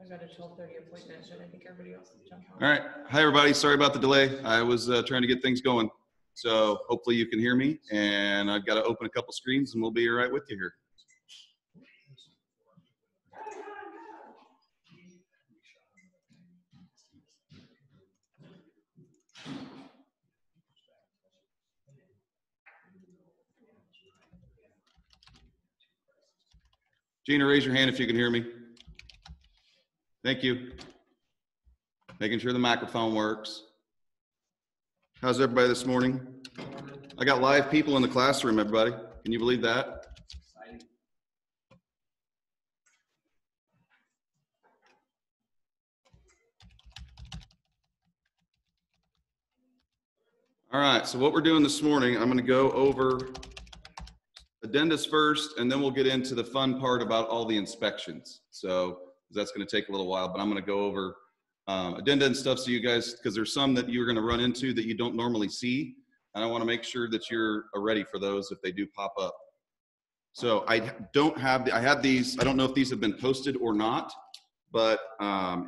I got a 12:30 appointment, and I think everybody else will jump on. All right. Hi, everybody. Sorry about the delay. I was trying to get things going. So hopefully you can hear me, and I've got to open a couple screens, and we'll be right with you here. Gina, raise your hand if you can hear me. Thank you. Making sure the microphone works. How's everybody this morning? I got live people in the classroom, everybody. Can you believe that? All right, so what we're doing this morning, I'm going to go over addendas first, and then we'll get into the fun part about all the inspections. So that's going to take a little while, but I'm going to go over addenda and stuff so you guys, because there's some that you're going to run into that you don't normally see, and I want to make sure that you're ready for those if they do pop up. So I have these, I don't know if these have been posted or not, but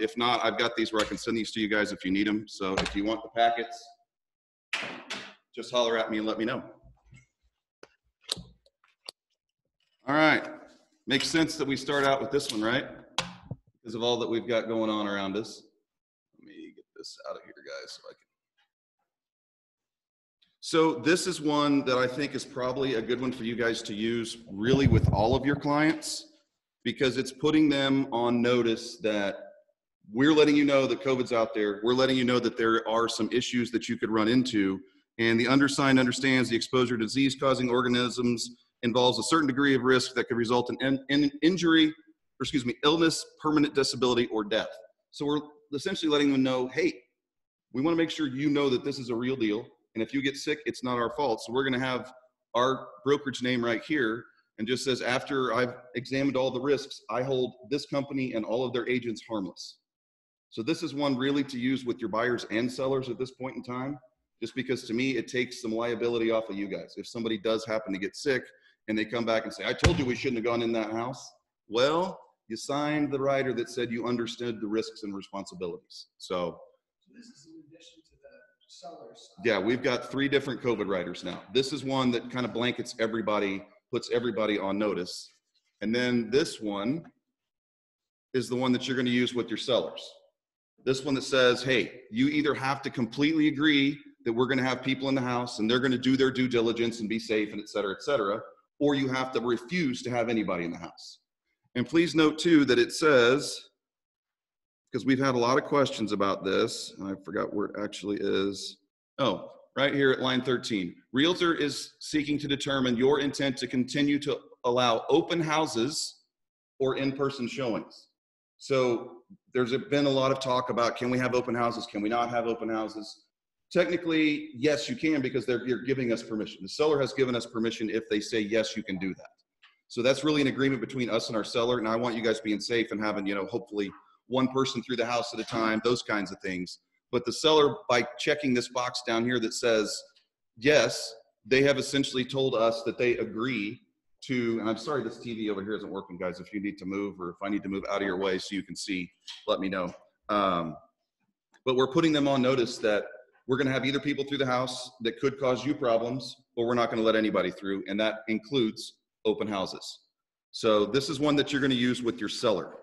if not, I've got these where I can send these to you guys if you need them. So if you want the packets, just holler at me and let me know. All right, makes sense that we start out with this one, right? Because of all that we've got going on around us. Let me get this out of here, guys, so I can. So this is one that I think is probably a good one for you guys to use really with all of your clients, because it's putting them on notice that we're letting you know that COVID's out there. We're letting you know that there are some issues that you could run into, and the undersigned understands the exposure to disease-causing organisms involves a certain degree of risk that could result in injury, or excuse me, illness, permanent disability, or death. So we're essentially letting them know, hey, we want to make sure you know that this is a real deal, and if you get sick, it's not our fault. So we're going to have our brokerage name right here, and just says, after I've examined all the risks, I hold this company and all of their agents harmless. So this is one really to use with your buyers and sellers at this point in time, just because to me, it takes some liability off of you guys. If somebody does happen to get sick and they come back and say, I told you we shouldn't have gone in that house. Well, you signed the rider that said you understood the risks and responsibilities. So this is in addition to the sellers. Yeah, we've got 3 different COVID riders now. This is one that kind of blankets everybody, puts everybody on notice. And then this one is the one that you're going to use with your sellers. This one that says, hey, you either have to completely agree that we're going to have people in the house and they're going to do their due diligence and be safe and et cetera, or you have to refuse to have anybody in the house. And please note too that it says, because we've had a lot of questions about this, and I forgot where it actually is. Oh, right here at line 13. Realtor is seeking to determine your intent to continue to allow open houses or in-person showings. So there's been a lot of talk about, can we have open houses? Can we not have open houses? Technically, yes, you can, because you're giving us permission. The seller has given us permission if they say, yes, you can do that. So that's really an agreement between us and our seller. And I want you guys being safe and having, hopefully one person through the house at a time, those kinds of things. But the seller, by checking this box down here that says, yes, they have essentially told us that they agree to, and I'm sorry this TV over here isn't working, guys. If you need to move, or if I need to move out of your way so you can see, let me know. But we're putting them on notice that we're going to have either people through the house that could cause you problems, or we're not going to let anybody through, and that includes open houses. So this is one that you're going to use with your seller.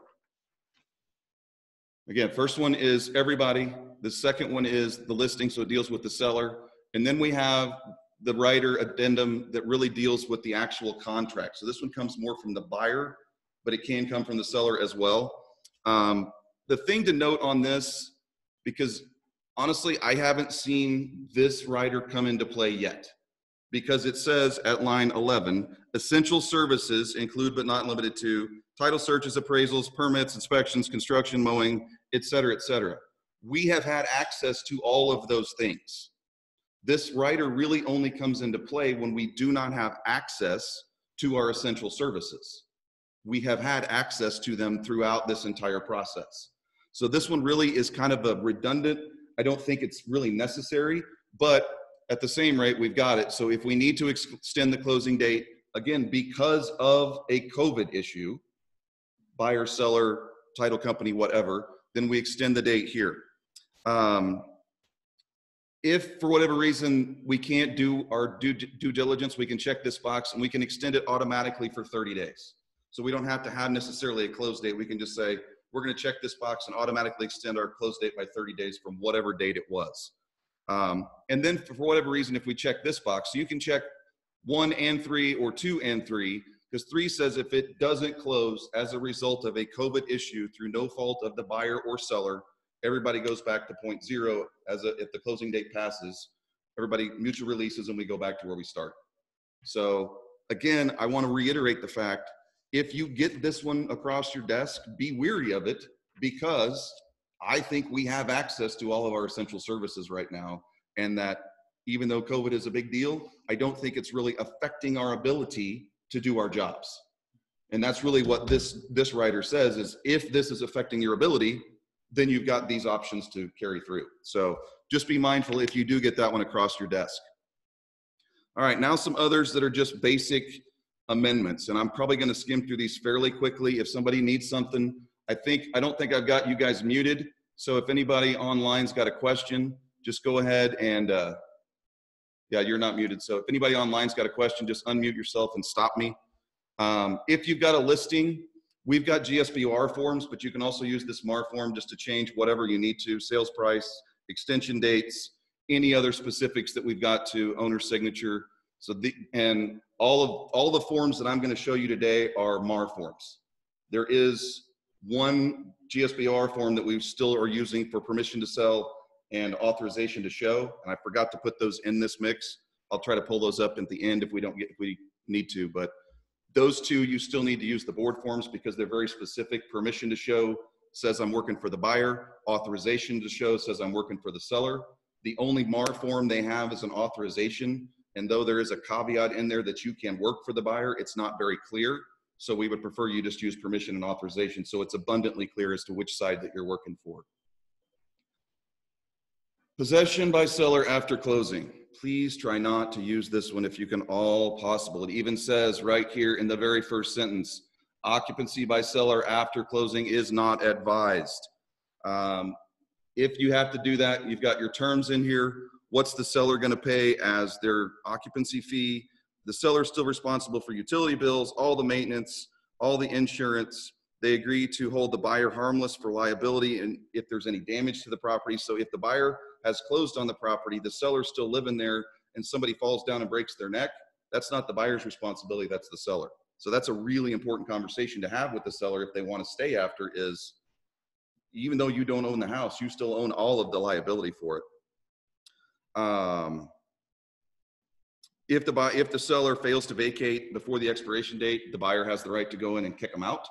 Again, first one is everybody. The second one is the listing, so it deals with the seller. And then we have the rider addendum that really deals with the actual contract. So this one comes more from the buyer, but it can come from the seller as well. The thing to note on this, because honestly, I haven't seen this rider come into play yet, because it says at line 11, essential services include but not limited to title searches, appraisals, permits, inspections, construction, mowing, et cetera, et cetera. We have had access to all of those things. This rider really only comes into play when we do not have access to our essential services. We have had access to them throughout this entire process. So this one really is kind of a redundant. I don't think it's really necessary, but at the same rate, we've got it. So if we need to extend the closing date, again, because of a COVID issue, buyer, seller, title company, whatever, then we extend the date here. If for whatever reason we can't do our due diligence, we can check this box and we can extend it automatically for 30 days. So we don't have to have necessarily a close date. We can just say, we're going to check this box and automatically extend our close date by 30 days from whatever date it was. And then for whatever reason, if we check this box, you can check 1 and 3 or 2 and 3, because 3 says if it doesn't close as a result of a COVID issue through no fault of the buyer or seller, everybody goes back to point 0 if the closing date passes, everybody mutual releases and we go back to where we start. So again, I want to reiterate the fact, if you get this one across your desk, be weary of it, because I think we have access to all of our essential services right now. And that even though COVID is a big deal, I don't think it's really affecting our ability to do our jobs. And that's really what this writer says, is if this is affecting your ability, then you've got these options to carry through. So just be mindful if you do get that one across your desk. All right, now some others that are just basic amendments, and I'm probably going to skim through these fairly quickly. If somebody needs something, I don't think I've got you guys muted. So if anybody online's got a question, just go ahead and, yeah, you're not muted. So if anybody online's got a question, just unmute yourself and stop me. If you've got a listing, we've got GSBR forms, but you can also use this MAR form just to change whatever you need to, sales price, extension dates, any other specifics that we've got to owner signature. So and all the forms that I'm going to show you today are MAR forms. There is one GSBR form that we still are using for permission to sell and authorization to show, and I forgot to put those in this mix. I'll try to pull those up at the end if we need to, but those two, you still need to use the board forms because they're very specific. Permission to show says I'm working for the buyer. Authorization to show says I'm working for the seller. The only MAR form they have is an authorization. And though there is a caveat in there that you can work for the buyer, it's not very clear. So we would prefer you just use permission and authorization so it's abundantly clear as to which side that you're working for. Possession by seller after closing. Please try not to use this one if you can all possible. It even says right here in the very first sentence, occupancy by seller after closing is not advised. If you have to do that, you've got your terms in here. What's the seller going to pay as their occupancy fee? The seller is still responsible for utility bills, all the maintenance, all the insurance. They agree to hold the buyer harmless for liability and if there's any damage to the property. So if the buyer has closed on the property, the seller's still living there and somebody falls down and breaks their neck, that's not the buyer's responsibility, that's the seller. So that's a really important conversation to have with the seller if they want to stay after, is even though you don't own the house, you still own all of the liability for it. If the seller fails to vacate before the expiration date, the buyer has the right to go in and kick them out.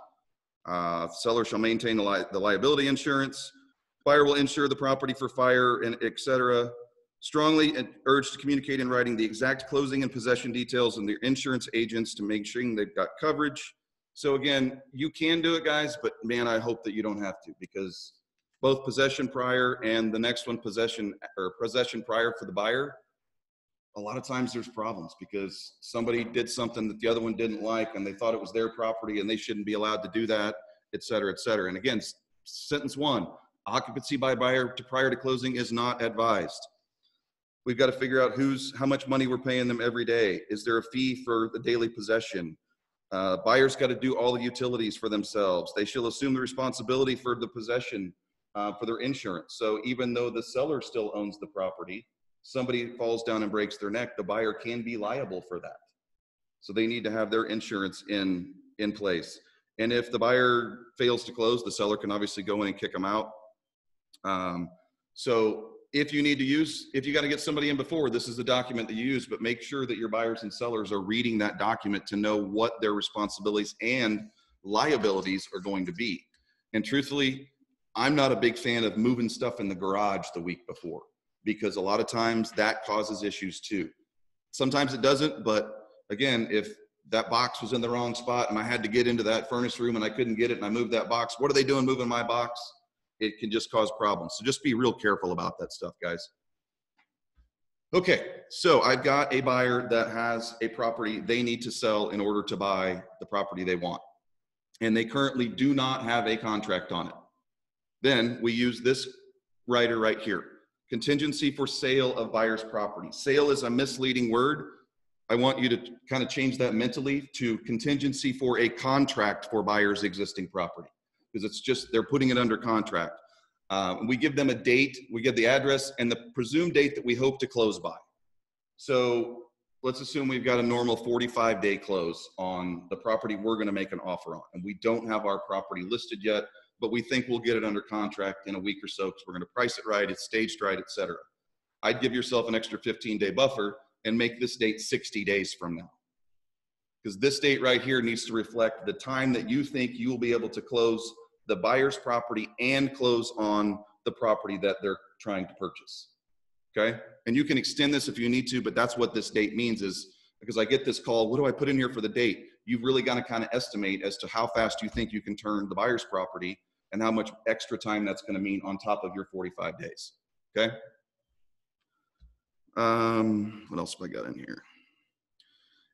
The seller shall maintain the liability insurance. Buyer will insure the property for fire and etc. Strongly urged to communicate in writing the exact closing and possession details and their insurance agents to make sure they've got coverage. So again, you can do it, guys, but man, I hope that you don't have to, because both possession prior and the next one, possession prior for the buyer, a lot of times there's problems because somebody did something that the other one didn't like and they thought it was their property and they shouldn't be allowed to do that, et cetera, et cetera. And again, sentence 1, occupancy by buyer prior to closing is not advised. We've got to figure out how much money we're paying them every day. Is there a fee for the daily possession? Buyers got to do all the utilities for themselves. They shall assume the responsibility for the possession for their insurance. So even though the seller still owns the property, somebody falls down and breaks their neck, the buyer can be liable for that. So they need to have their insurance in place. And if the buyer fails to close, the seller can obviously go in and kick them out. So if you got to get somebody in before, this is the document that you use, but make sure that your buyers and sellers are reading that document to know what their responsibilities and liabilities are going to be. And truthfully, I'm not a big fan of moving stuff in the garage the week before, because a lot of times that causes issues too. Sometimes it doesn't, but again, if that box was in the wrong spot and I had to get into that furnace room and I couldn't get it and I moved that box, what are they doing moving my box? It can just cause problems. So just be real careful about that stuff, guys. Okay, so I've got a buyer that has a property they need to sell in order to buy the property they want. and they currently do not have a contract on it. Then we use this rider right here. Contingency for sale of buyer's property. Sale is a misleading word. I want you to kind of change that mentally to contingency for a contract for buyer's existing property, because it's just, they're putting it under contract. We give them a date, we give the address and the presumed date that we hope to close by. So let's assume we've got a normal 45-day close on the property we're going to make an offer on, and we don't have our property listed yet, but we think we'll get it under contract in a week or so because we're going to price it right, it's staged right, etc. I'd give yourself an extra 15-day buffer and make this date 60 days from now, because this date right here needs to reflect the time that you think you will be able to close the buyer's property and close on the property that they're trying to purchase. Okay, and you can extend this if you need to, but that's what this date means, is because I get this call, what do I put in here for the date? You've really got to kind of estimate as to how fast you think you can turn the buyer's property and how much extra time that's going to mean on top of your 45 days. Okay. What else have I got in here?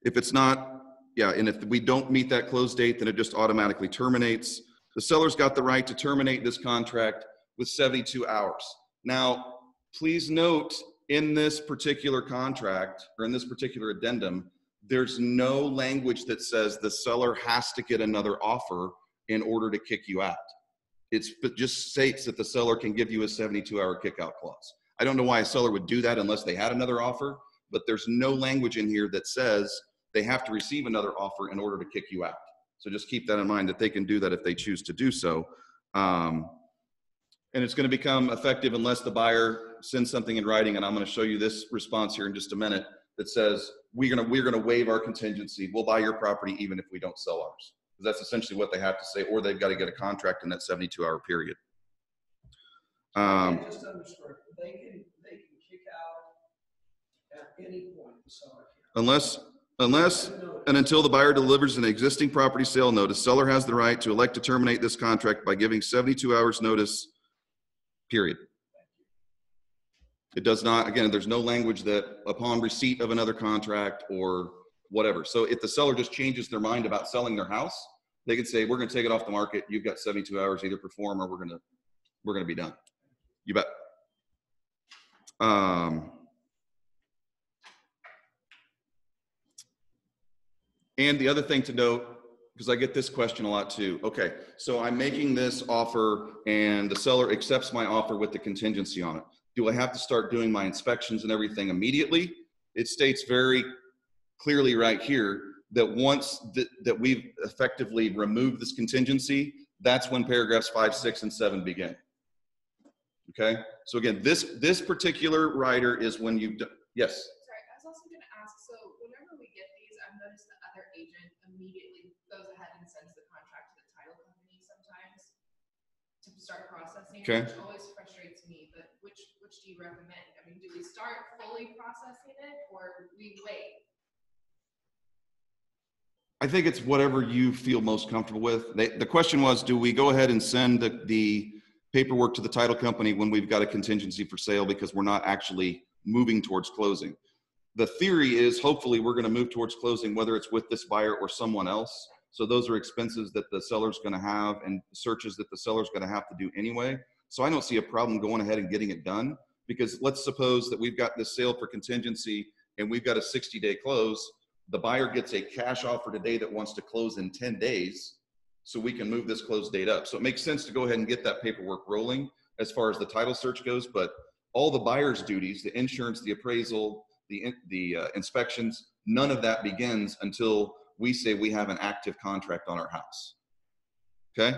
If it's not, yeah, and if we don't meet that close date, then it just automatically terminates. The seller's got the right to terminate this contract with 72 hours. Now, please note, in this particular contract, or in this particular addendum, there's no language that says the seller has to get another offer in order to kick you out. It just states that the seller can give you a 72-hour kick-out clause. I don't know why a seller would do that unless they had another offer, but there's no language in here that says they have to receive another offer in order to kick you out. So just keep that in mind, that they can do that if they choose to do so. And it's going to become effective unless the buyer sends something in writing, and I'm going to show you this response here in just a minute, that says we're going to waive our contingency. We'll buy your property even if we don't sell ours. That's essentially what they have to say, or they've got to get a contract in that 72-hour period. Just underscore, they can kick out at any point, the seller can. Unless and until the buyer delivers an existing property sale notice, seller has the right to elect to terminate this contract by giving 72 hours notice, period. It does not, again, there's no language that upon receipt of another contract or whatever. So if the seller just changes their mind about selling their house, they could say, we're going to take it off the market. You've got 72 hours, either perform or we're going to be done. You bet. And the other thing to note, because I get this question a lot too. Okay, so I'm making this offer and the seller accepts my offer with the contingency on it. Do I have to start doing my inspections and everything immediately? It states very clearly right here that once that we've effectively removed this contingency, that's when paragraphs 5, 6, and 7 begin. Okay, so again, this particular rider is when you've done, yes? Sorry, I was also going to ask, so whenever we get these, I've noticed the other agent immediately goes ahead and sends the contract to the title company sometimes to start processing, okay, which always frustrates me, but which do you recommend? I mean, do we start fully processing it or we wait? I think it's whatever you feel most comfortable with. The question was, do we go ahead and send the paperwork to the title company when we've got a contingency for sale because we're not actually moving towards closing? The theory is hopefully we're going to move towards closing, whether it's with this buyer or someone else. So those are expenses that the seller's going to have and searches that the seller's going to have to do anyway. So I don't see a problem going ahead and getting it done, because let's suppose that we've got this sale for contingency and we've got a 60-day close. The buyer gets a cash offer today that wants to close in 10 days. So we can move this close date up. So it makes sense to go ahead and get that paperwork rolling as far as the title search goes, but all the buyer's duties, the insurance, the appraisal, the inspections, none of that begins until we say we have an active contract on our house. Okay?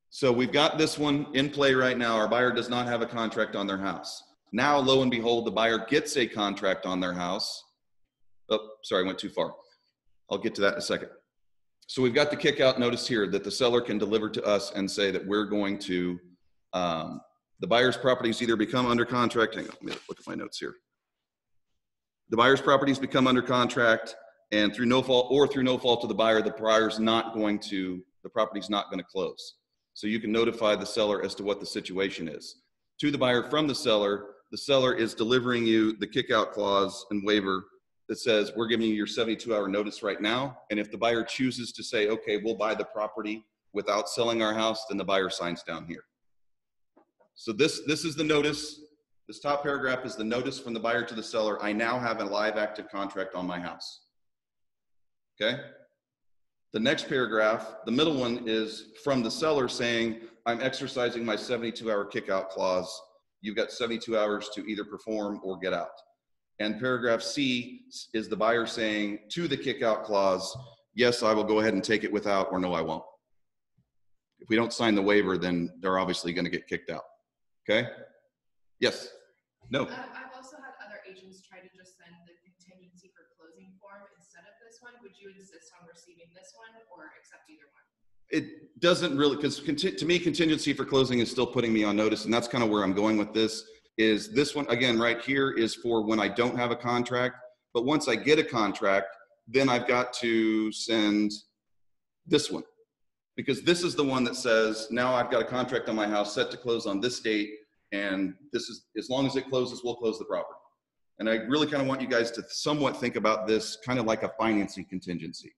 So we've got this one in play right now. Our buyer does not have a contract on their house. Now, lo and behold, the buyer gets a contract on their house. Oh, sorry, I went too far. I'll get to that in a second. So we've got the kick out notice here that the seller can deliver to us and say that we're going to, the buyer's properties either become under contract. Hang on, let me look at my notes here. The buyer's properties become under contract, and through no fault of the buyer, the property's not going to close. So you can notify the seller as to what the situation is. To the buyer from the seller is delivering you the kick out clause and waiver that says, we're giving you your 72-hour notice right now. And if the buyer chooses to say, okay, we'll buy the property without selling our house, then the buyer signs down here. So this is the notice. This top paragraph is the notice from the buyer to the seller. I now have a live active contract on my house. Okay? The next paragraph, the middle one, is from the seller saying, I'm exercising my 72-hour kickout clause. You've got 72 hours to either perform or get out. And paragraph C is the buyer saying to the kickout clause, yes, I will go ahead and take it without, or no, I won't. If we don't sign the waiver, then they're obviously going to get kicked out. Okay? Yes? No. I've also had other agents try to just send the contingency for closing form instead of this one. Would you insist on receiving this one or accept either one? It doesn't really, because to me, contingency for closing is still putting me on notice, and that's kind of where I'm going with this. Is this one, again, right here is for when I don't have a contract, but once I get a contract, then I've got to send this one. Because this is the one that says, now I've got a contract on my house set to close on this date, and this is, as long as it closes, we'll close the property. And I really kind of want you guys to somewhat think about this kind of like a financing contingency,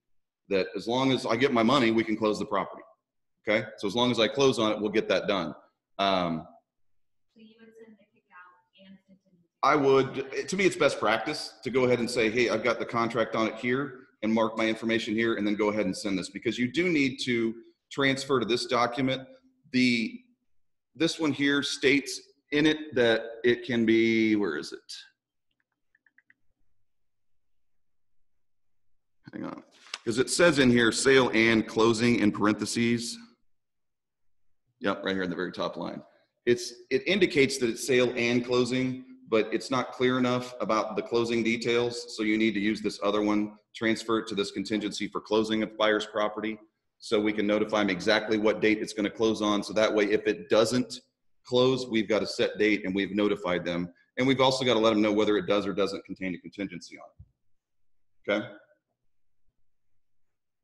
that as long as I get my money, we can close the property. Okay, so as long as I close on it, we'll get that done. So you would send the kickout and contingency? I would, to me, it's best practice to go ahead and say, hey, I've got the contract on it here and mark my information here, and then go ahead and send this, because you do need to transfer to this document. This one here states in it that it can be, where is it? Hang on, because it says in here, sale and closing in parentheses. Yep, right here in the very top line. It indicates that it's sale and closing, but it's not clear enough about the closing details. So you need to use this other one, transfer it to this contingency for closing of buyer's property, so we can notify them exactly what date it's going to close on. So that way, if it doesn't close, we've got a set date and we've notified them. And we've also got to let them know whether it does or doesn't contain a contingency on it. Okay?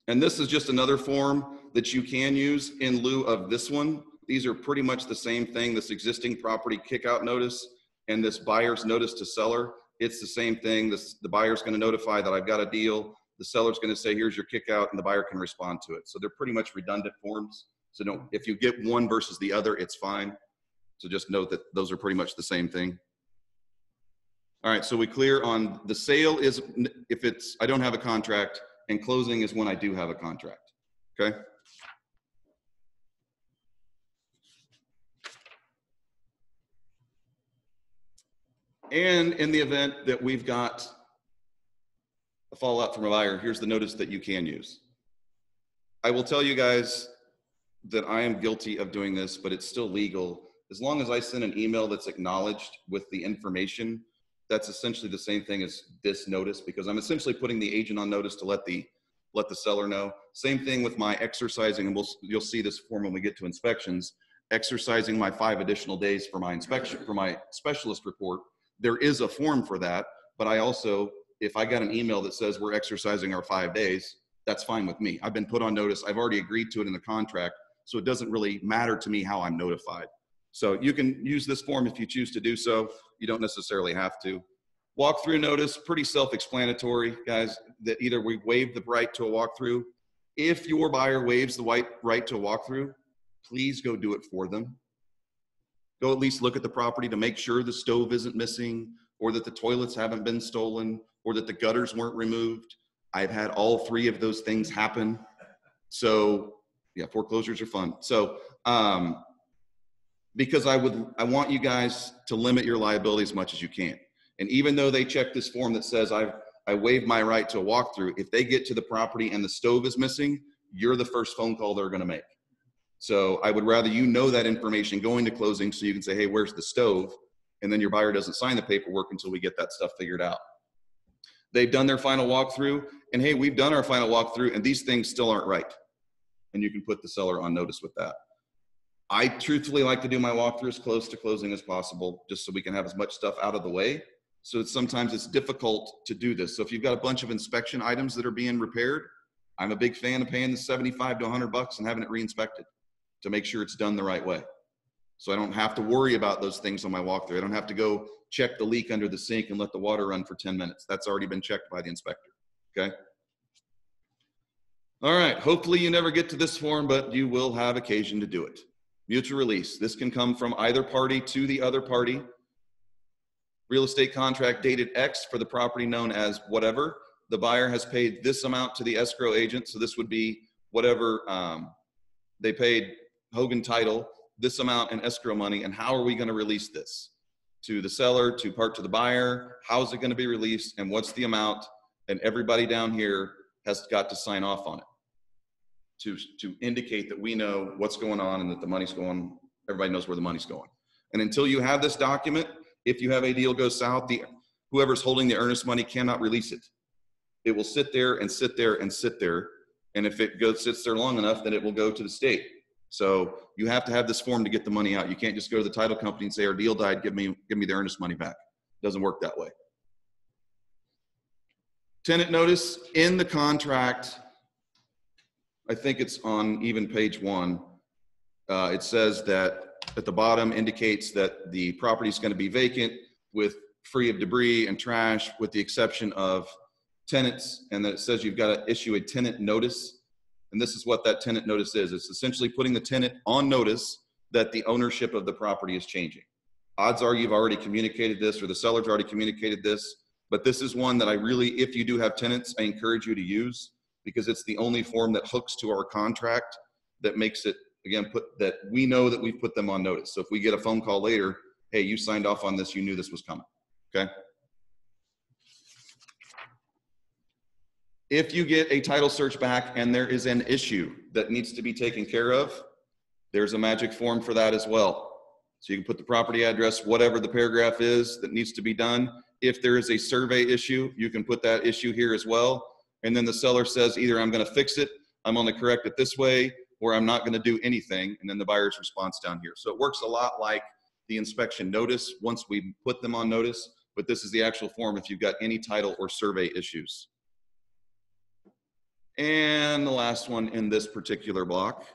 And this is just another form that you can use in lieu of this one. These are pretty much the same thing, this existing property kickout notice and this buyer's notice to seller. It's the same thing. The buyer's going to notify that I've got a deal. The seller's going to say, here's your kickout, and the buyer can respond to it. So they're pretty much redundant forms. So if you get one versus the other, it's fine. So just note that those are pretty much the same thing. All right, so we clear on the sale is if it's, I don't have a contract, and closing is when I do have a contract, okay? And in the event that we've got a fallout from a buyer, here's the notice that you can use. I will tell you guys that I am guilty of doing this, but it's still legal. As long as I send an email that's acknowledged with the information, that's essentially the same thing as this notice, because I'm essentially putting the agent on notice to let the seller know. Same thing with my exercising, and you'll see this form when we get to inspections, exercising my 5 additional days for my inspection, for my specialist report. There is a form for that, but I also, if I got an email that says we're exercising our 5 days, that's fine with me. I've been put on notice. I've already agreed to it in the contract, so it doesn't really matter to me how I'm notified. So you can use this form if you choose to do so. You don't necessarily have to. Walkthrough notice, pretty self-explanatory, guys, that either we waive the right to a walkthrough. If your buyer waives the right to a walkthrough, please go do it for them. Go at least look at the property to make sure the stove isn't missing, or that the toilets haven't been stolen, or that the gutters weren't removed. I've had all 3 of those things happen. So yeah, foreclosures are fun. So, because I want you guys to limit your liability as much as you can. And even though they check this form that says I waived my right to a walkthrough, if they get to the property and the stove is missing, you're the first phone call they're going to make. So I would rather you know that information going to closing, so you can say, hey, where's the stove? And then your buyer doesn't sign the paperwork until we get that stuff figured out. They've done their final walkthrough, and hey, we've done our final walkthrough, and these things still aren't right. And you can put the seller on notice with that. I truthfully like to do my walkthrough as close to closing as possible, just so we can have as much stuff out of the way. So sometimes it's difficult to do this. So if you've got a bunch of inspection items that are being repaired, I'm a big fan of paying the $75 to $100 and having it re-inspected to make sure it's done the right way. So I don't have to worry about those things on my walkthrough. I don't have to go check the leak under the sink and let the water run for 10 minutes. That's already been checked by the inspector, okay? All right, hopefully you never get to this form, but you will have occasion to do it. Mutual release. This can come from either party to the other party. Real estate contract dated X for the property known as whatever. The buyer has paid this amount to the escrow agent. So this would be whatever they paid Hogan Title, this amount in escrow money. And how are we going to release this? To the seller, to part to the buyer? How is it going to be released? And what's the amount? And everybody down here has got to sign off on it to indicate that we know what's going on and that the money's going, everybody knows where the money's going. And until you have this document, if you have a deal go south, whoever's holding the earnest money cannot release it. It will sit there and sit there and sit there. And if it sits there long enough, then it will go to the state. So you have to have this form to get the money out. You can't just go to the title company and say, our deal died, give me the earnest money back. It doesn't work that way. Tenant notice in the contract, I think it's on even page 1. It says that at the bottom indicates that the property is going to be vacant with free of debris and trash with the exception of tenants, and that it says you've got to issue a tenant notice. And this is what that tenant notice is. It's essentially putting the tenant on notice that the ownership of the property is changing. Odds are you've already communicated this or the seller's already communicated this, but this is one that I really, if you do have tenants, I encourage you to use because it's the only form that hooks to our contract that makes it, again, that we know that we've put them on notice. So if we get a phone call later, hey, you signed off on this, you knew this was coming, okay? If you get a title search back and there is an issue that needs to be taken care of, there's a magic form for that as well. So you can put the property address, whatever the paragraph is that needs to be done. If there is a survey issue, you can put that issue here as well. And then the seller says, either I'm going to fix it, I'm going to correct it this way, or I'm not going to do anything. And then the buyer's response down here. So it works a lot like the inspection notice once we put them on notice, but this is the actual form if you've got any title or survey issues. And the last one in this particular block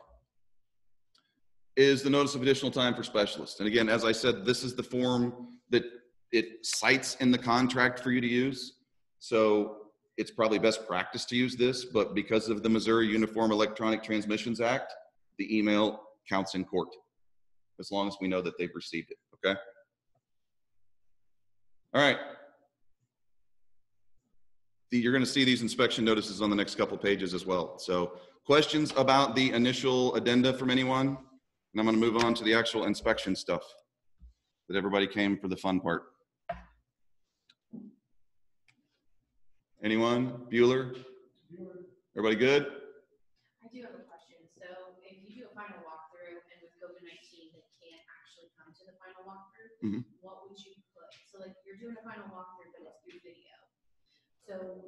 is the notice of additional time for specialists. And again, as I said, this is the form that it cites in the contract for you to use. So it's probably best practice to use this, but because of the Missouri Uniform Electronic Transmissions Act, the email counts in court, as long as we know that they've received it, okay? All right. You're gonna see these inspection notices on the next couple pages as well. So questions about the initial addenda from anyone? And I'm gonna move on to the actual inspection stuff that everybody came for the fun part. Anyone? Bueller? Everybody good? I do have a question. So if you do a final walkthrough and with COVID-19 they can't actually come to the final walkthrough, what would you put? So like you're doing a final walkthrough, but it's through video. So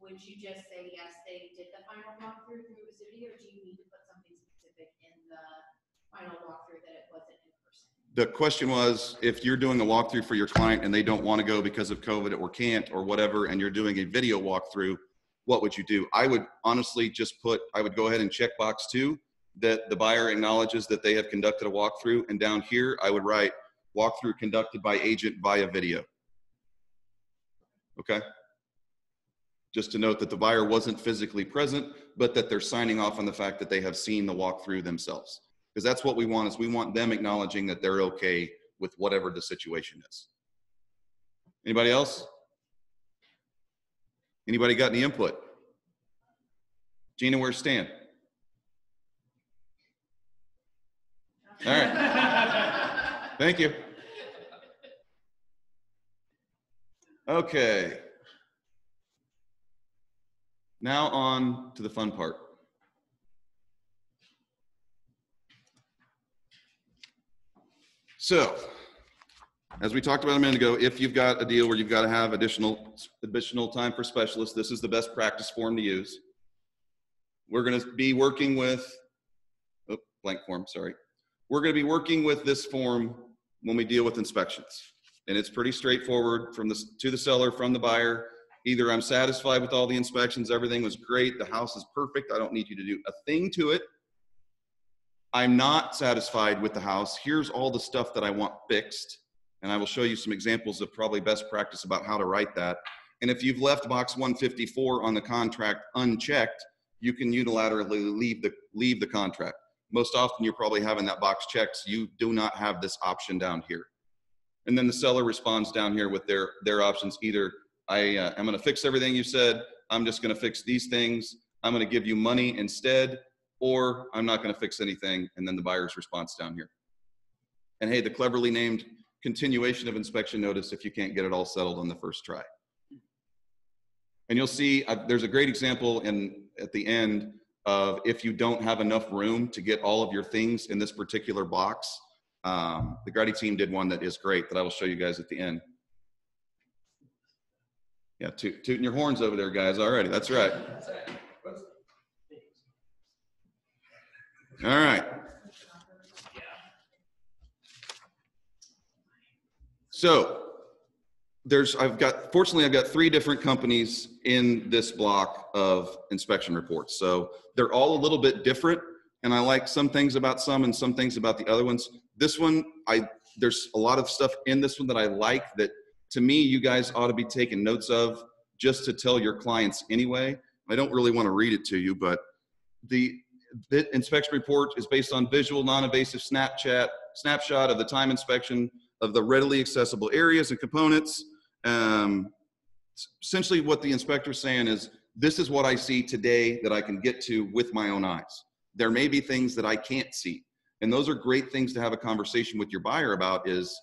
would you just say, yes, they did the final walkthrough through this video, or do you need to put something specific in the final walkthrough that it wasn't in person? The question was, if you're doing a walkthrough for your client and they don't want to go because of COVID or can't or whatever, and you're doing a video walkthrough, what would you do? I would honestly just I would go ahead and check box 2 that the buyer acknowledges that they have conducted a walkthrough. And down here, I would write walkthrough conducted by agent via video. Okay? Just to note that the buyer wasn't physically present, but that they're signing off on the fact that they have seen the walkthrough themselves. Because that's what we want, is we want them acknowledging that they're okay with whatever the situation is. Anybody else? Anybody got any input? Gina, where's Stan? All right. Thank you. Okay. Now on to the fun part. So, as we talked about a minute ago, if you've got a deal where you've got to have additional time for specialists, this is the best practice form to use. We're going to be working with, blank form, sorry. We're going to be working with this form when we deal with inspections. And it's pretty straightforward to the seller, from the buyer. Either I'm satisfied with all the inspections, everything was great, the house is perfect, I don't need you to do a thing to it, I'm not satisfied with the house. Here's all the stuff that I want fixed. And I will show you some examples of probably best practice about how to write that. And if you've left box 154 on the contract unchecked, you can unilaterally leave the contract. Most often you're probably having that box checked, so you do not have this option down here. And then the seller responds down here with their options. Either I'm going to fix everything you said, I'm just going to fix these things, I'm going to give you money instead, or I'm not going to fix anything, and then the buyer's response down here. And hey, the cleverly named continuation of inspection notice if you can't get it all settled on the first try. And you'll see there's a great example at the end of if you don't have enough room to get all of your things in this particular box. The Grady team did one that is great that I will show you guys at the end. Yeah, tooting your horns over there, guys. Alrighty, that's right. All right. So fortunately, I've got 3 different companies in this block of inspection reports. So they're all a little bit different, and I like some things about some and some things about the other ones. This one, there's a lot of stuff in this one that I like that, to me, you guys ought to be taking notes of just to tell your clients anyway. I don't really want to read it to you, but the inspection report is based on visual, non-invasive snapshot of the time inspection of the readily accessible areas and components. Essentially what the inspector's saying is, this is what I see today that I can get to with my own eyes. There may be things that I can't see. And those are great things to have a conversation with your buyer about is,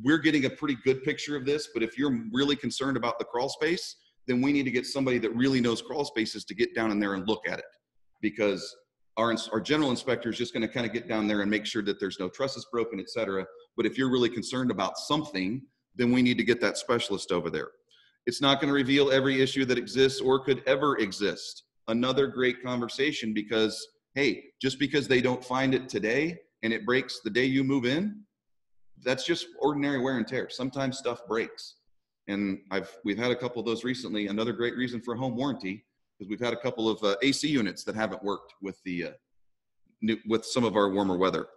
we're getting a pretty good picture of this, but if you're really concerned about the crawl space, then we need to get somebody that really knows crawl spaces to get down in there and look at it. Because our general inspector is just going to kind of get down there and make sure that there's no trusses broken, et cetera. But if you're really concerned about something, then we need to get that specialist over there. It's not going to reveal every issue that exists or could ever exist. Another great conversation, because, hey, just because they don't find it today and it breaks the day you move in, that's just ordinary wear and tear. Sometimes stuff breaks. And we've had a couple of those recently. Another great reason for home warranty, because we've had a couple of AC units that haven't worked with with some of our warmer weather.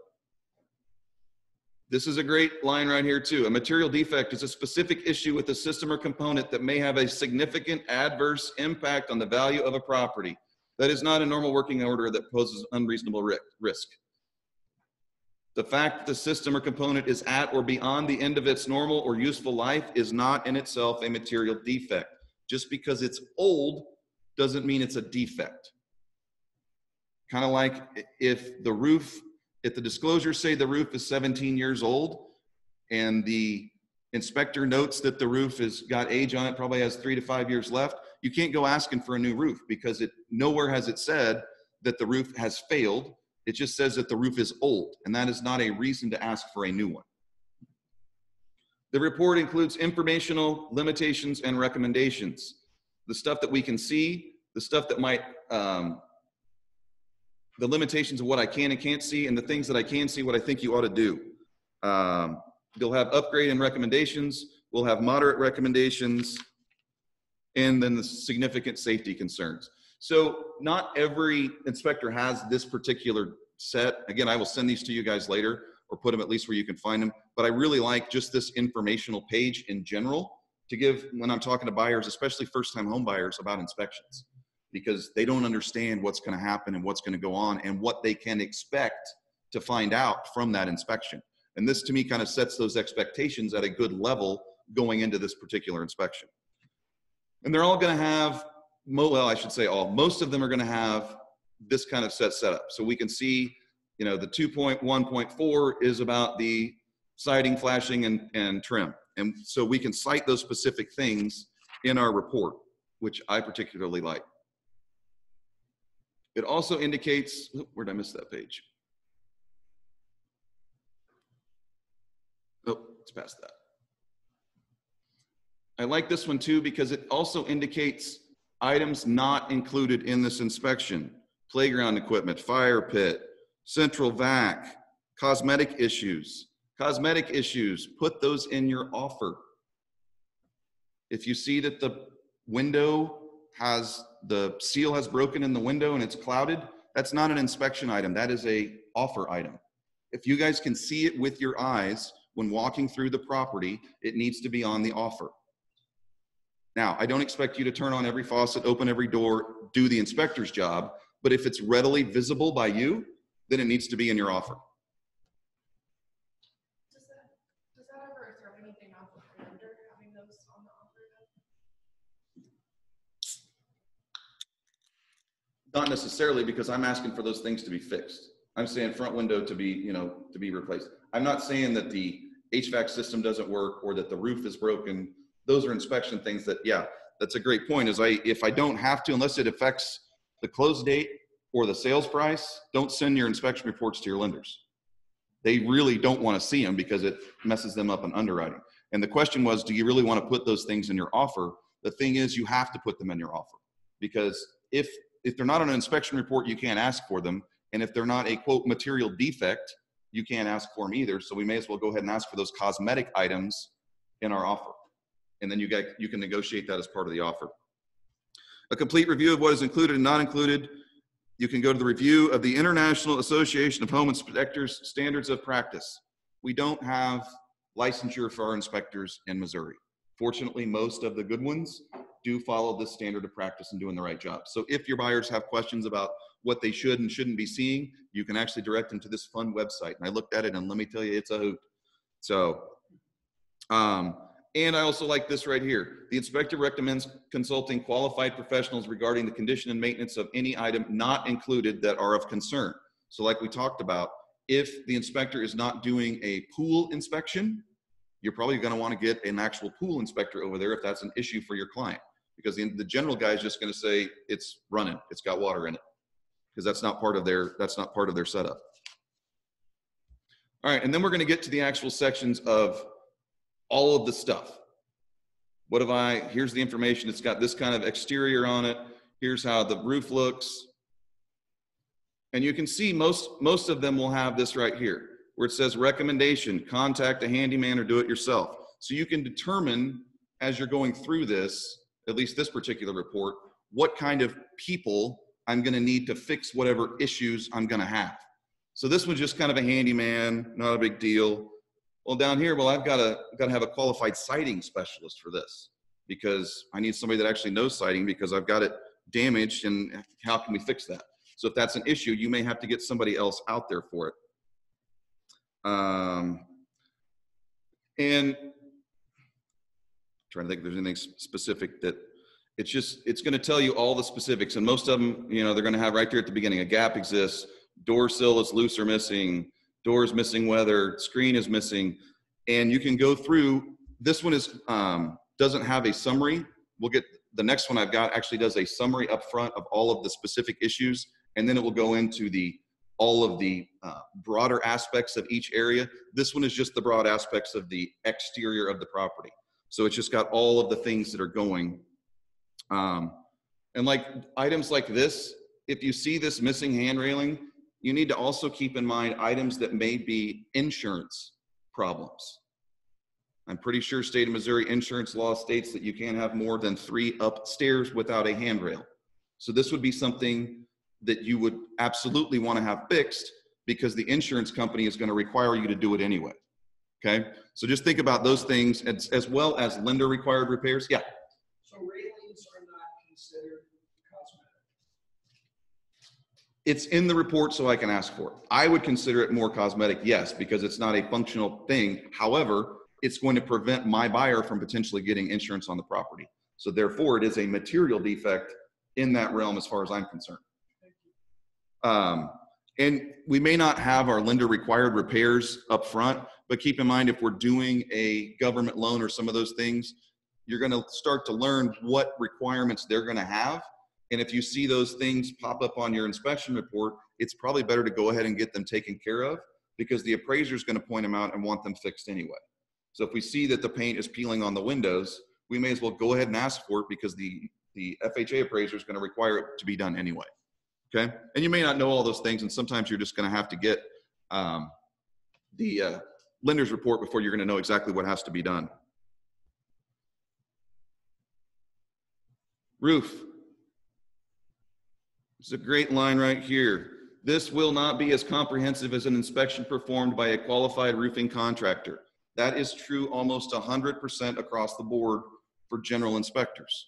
This is a great line right here too. A material defect is a specific issue with a system or component that may have a significant adverse impact on the value of a property. That is not a normal working order that poses unreasonable risk. The fact that the system or component is at or beyond the end of its normal or useful life is not in itself a material defect. Just because it's old doesn't mean it's a defect. Kind of like if the disclosures say the roof is 17 years old and the inspector notes that the roof has got age on it, probably has 3 to 5 years left, you can't go asking for a new roof because nowhere has it said that the roof has failed. It just says that the roof is old, and that is not a reason to ask for a new one. The report includes informational limitations and recommendations. The stuff that we can see, the stuff that might, the limitations of what I can and can't see, and the things that I can see, what I think you ought to do. You'll have upgrade and recommendations. We'll have moderate recommendations, and then the significant safety concerns. So not every inspector has this particular set. Again, I will send these to you guys later or put them at least where you can find them. But I really like just this informational page in general to give when I'm talking to buyers, especially first-time home buyers, about inspections, because they don't understand what's going to happen and what's going to go on and what they can expect to find out from that inspection. And this to me kind of sets those expectations at a good level going into this particular inspection. And they're all going to have, well, I should say all, most of them are going to have this kind of set up. So we can see, the 2.1.4 is about the siding, flashing, and trim. And so we can cite those specific things in our report, which I particularly like. It also indicates, where did I miss that page? Oh, it's past that. I like this one too because it also indicates items not included in this inspection: playground equipment, fire pit, central vac, cosmetic issues. Cosmetic issues, put those in your offer. If you see that the window the seal has broken in the window and it's clouded, That's not an inspection item. That is a offer item. If you guys can see it with your eyes when walking through the property, it needs to be on the offer. Now, I don't expect you to turn on every faucet, open every door, do the inspector's job, but if it's readily visible by you, then it needs to be in your offer. Does that ever throw anything off with the vendor having those on the offer? Not necessarily, because I'm asking for those things to be fixed. I'm saying front window to be, you know, to be replaced. I'm not saying that the HVAC system doesn't work or that the roof is broken. Those are inspection things that, yeah, that's a great point. If I don't have to, unless it affects the close date or the sales price, don't send your inspection reports to your lenders. They really don't want to see them because it messes them up in underwriting. And the question was, do you really want to put those things in your offer? The thing is, you have to put them in your offer, because if they're not on an inspection report, you can't ask for them. And if they're not a quote material defect, you can't ask for them either. So we may as well go ahead and ask for those cosmetic items in our offer. And then you can negotiate that as part of the offer. A complete review of what is included and not included. You can go to the review of the International Association of Home Inspectors Standards of Practice. We don't have licensure for our inspectors in Missouri. Fortunately, most of the good ones do follow this standard of practice and doing the right job. So if your buyers have questions about what they should and shouldn't be seeing, you can actually direct them to this fun website. And I looked at it, and let me tell you, it's a hoot. So, and I also like this right here. The inspector recommends consulting qualified professionals regarding the condition and maintenance of any item not included that are of concern. So like we talked about, if the inspector is not doing a pool inspection, you're probably going to want to get an actual pool inspector over there if that's an issue for your client, because the general guy is just going to say it's running, it's got water in it, because that's not part of their setup. All right, and then we're going to get to the actual sections of all of the stuff. Here's the information. It's got this kind of exterior on it. Here's how the roof looks. And you can see most of them will have this right here, where it says recommendation, contact a handyman or do it yourself. So you can determine as you're going through this, at least this particular report, what kind of people I'm going to need to fix whatever issues I'm going to have. So this one's just kind of a handyman, not a big deal. Well, down here, well, I've got to have a qualified siding specialist for this, because I need somebody that actually knows siding, because I've got it damaged, and how can we fix that? So if that's an issue, you may have to get somebody else out there for it. And trying to think if there's anything specific that it's going to tell you all the specifics, and most of them, you know, they're going to have right there at the beginning, a gap exists, door sill is loose or missing, door is missing weather, screen is missing, and you can go through. This one is doesn't have a summary. We'll get the next one I've got actually does a summary up front of all of the specific issues, and then it will go into all of the broader aspects of each area. This one is just the broad aspects of the exterior of the property. So it's just got all of the things that are going. And like items like this, if you see this missing hand railing, you need to also keep in mind items that may be insurance problems. I'm pretty sure state of Missouri insurance law states that you can't have more than 3 upstairs without a handrail. So this would be something that you would absolutely want to have fixed, because the insurance company is going to require you to do it anyway. Okay, so just think about those things, as well as lender required repairs. Yeah. So railings are not considered cosmetic. It's in the report, so I can ask for it. I would consider it more cosmetic, yes, because it's not a functional thing. However, it's going to prevent my buyer from potentially getting insurance on the property. So therefore, it is a material defect in that realm as far as I'm concerned. And we may not have our lender required repairs up front, but keep in mind, if we're doing a government loan or some of those things, you're going to start to learn what requirements they're going to have. And if you see those things pop up on your inspection report, it's probably better to go ahead and get them taken care of, because the appraiser is going to point them out and want them fixed anyway. So if we see that the paint is peeling on the windows, we may as well go ahead and ask for it, because the FHA appraiser is going to require it to be done anyway. Okay, and you may not know all those things, and sometimes you're just going to have to get the lender's report before you're going to know exactly what has to be done. Roof. It's a great line right here. This will not be as comprehensive as an inspection performed by a qualified roofing contractor. That is true almost 100% across the board for general inspectors.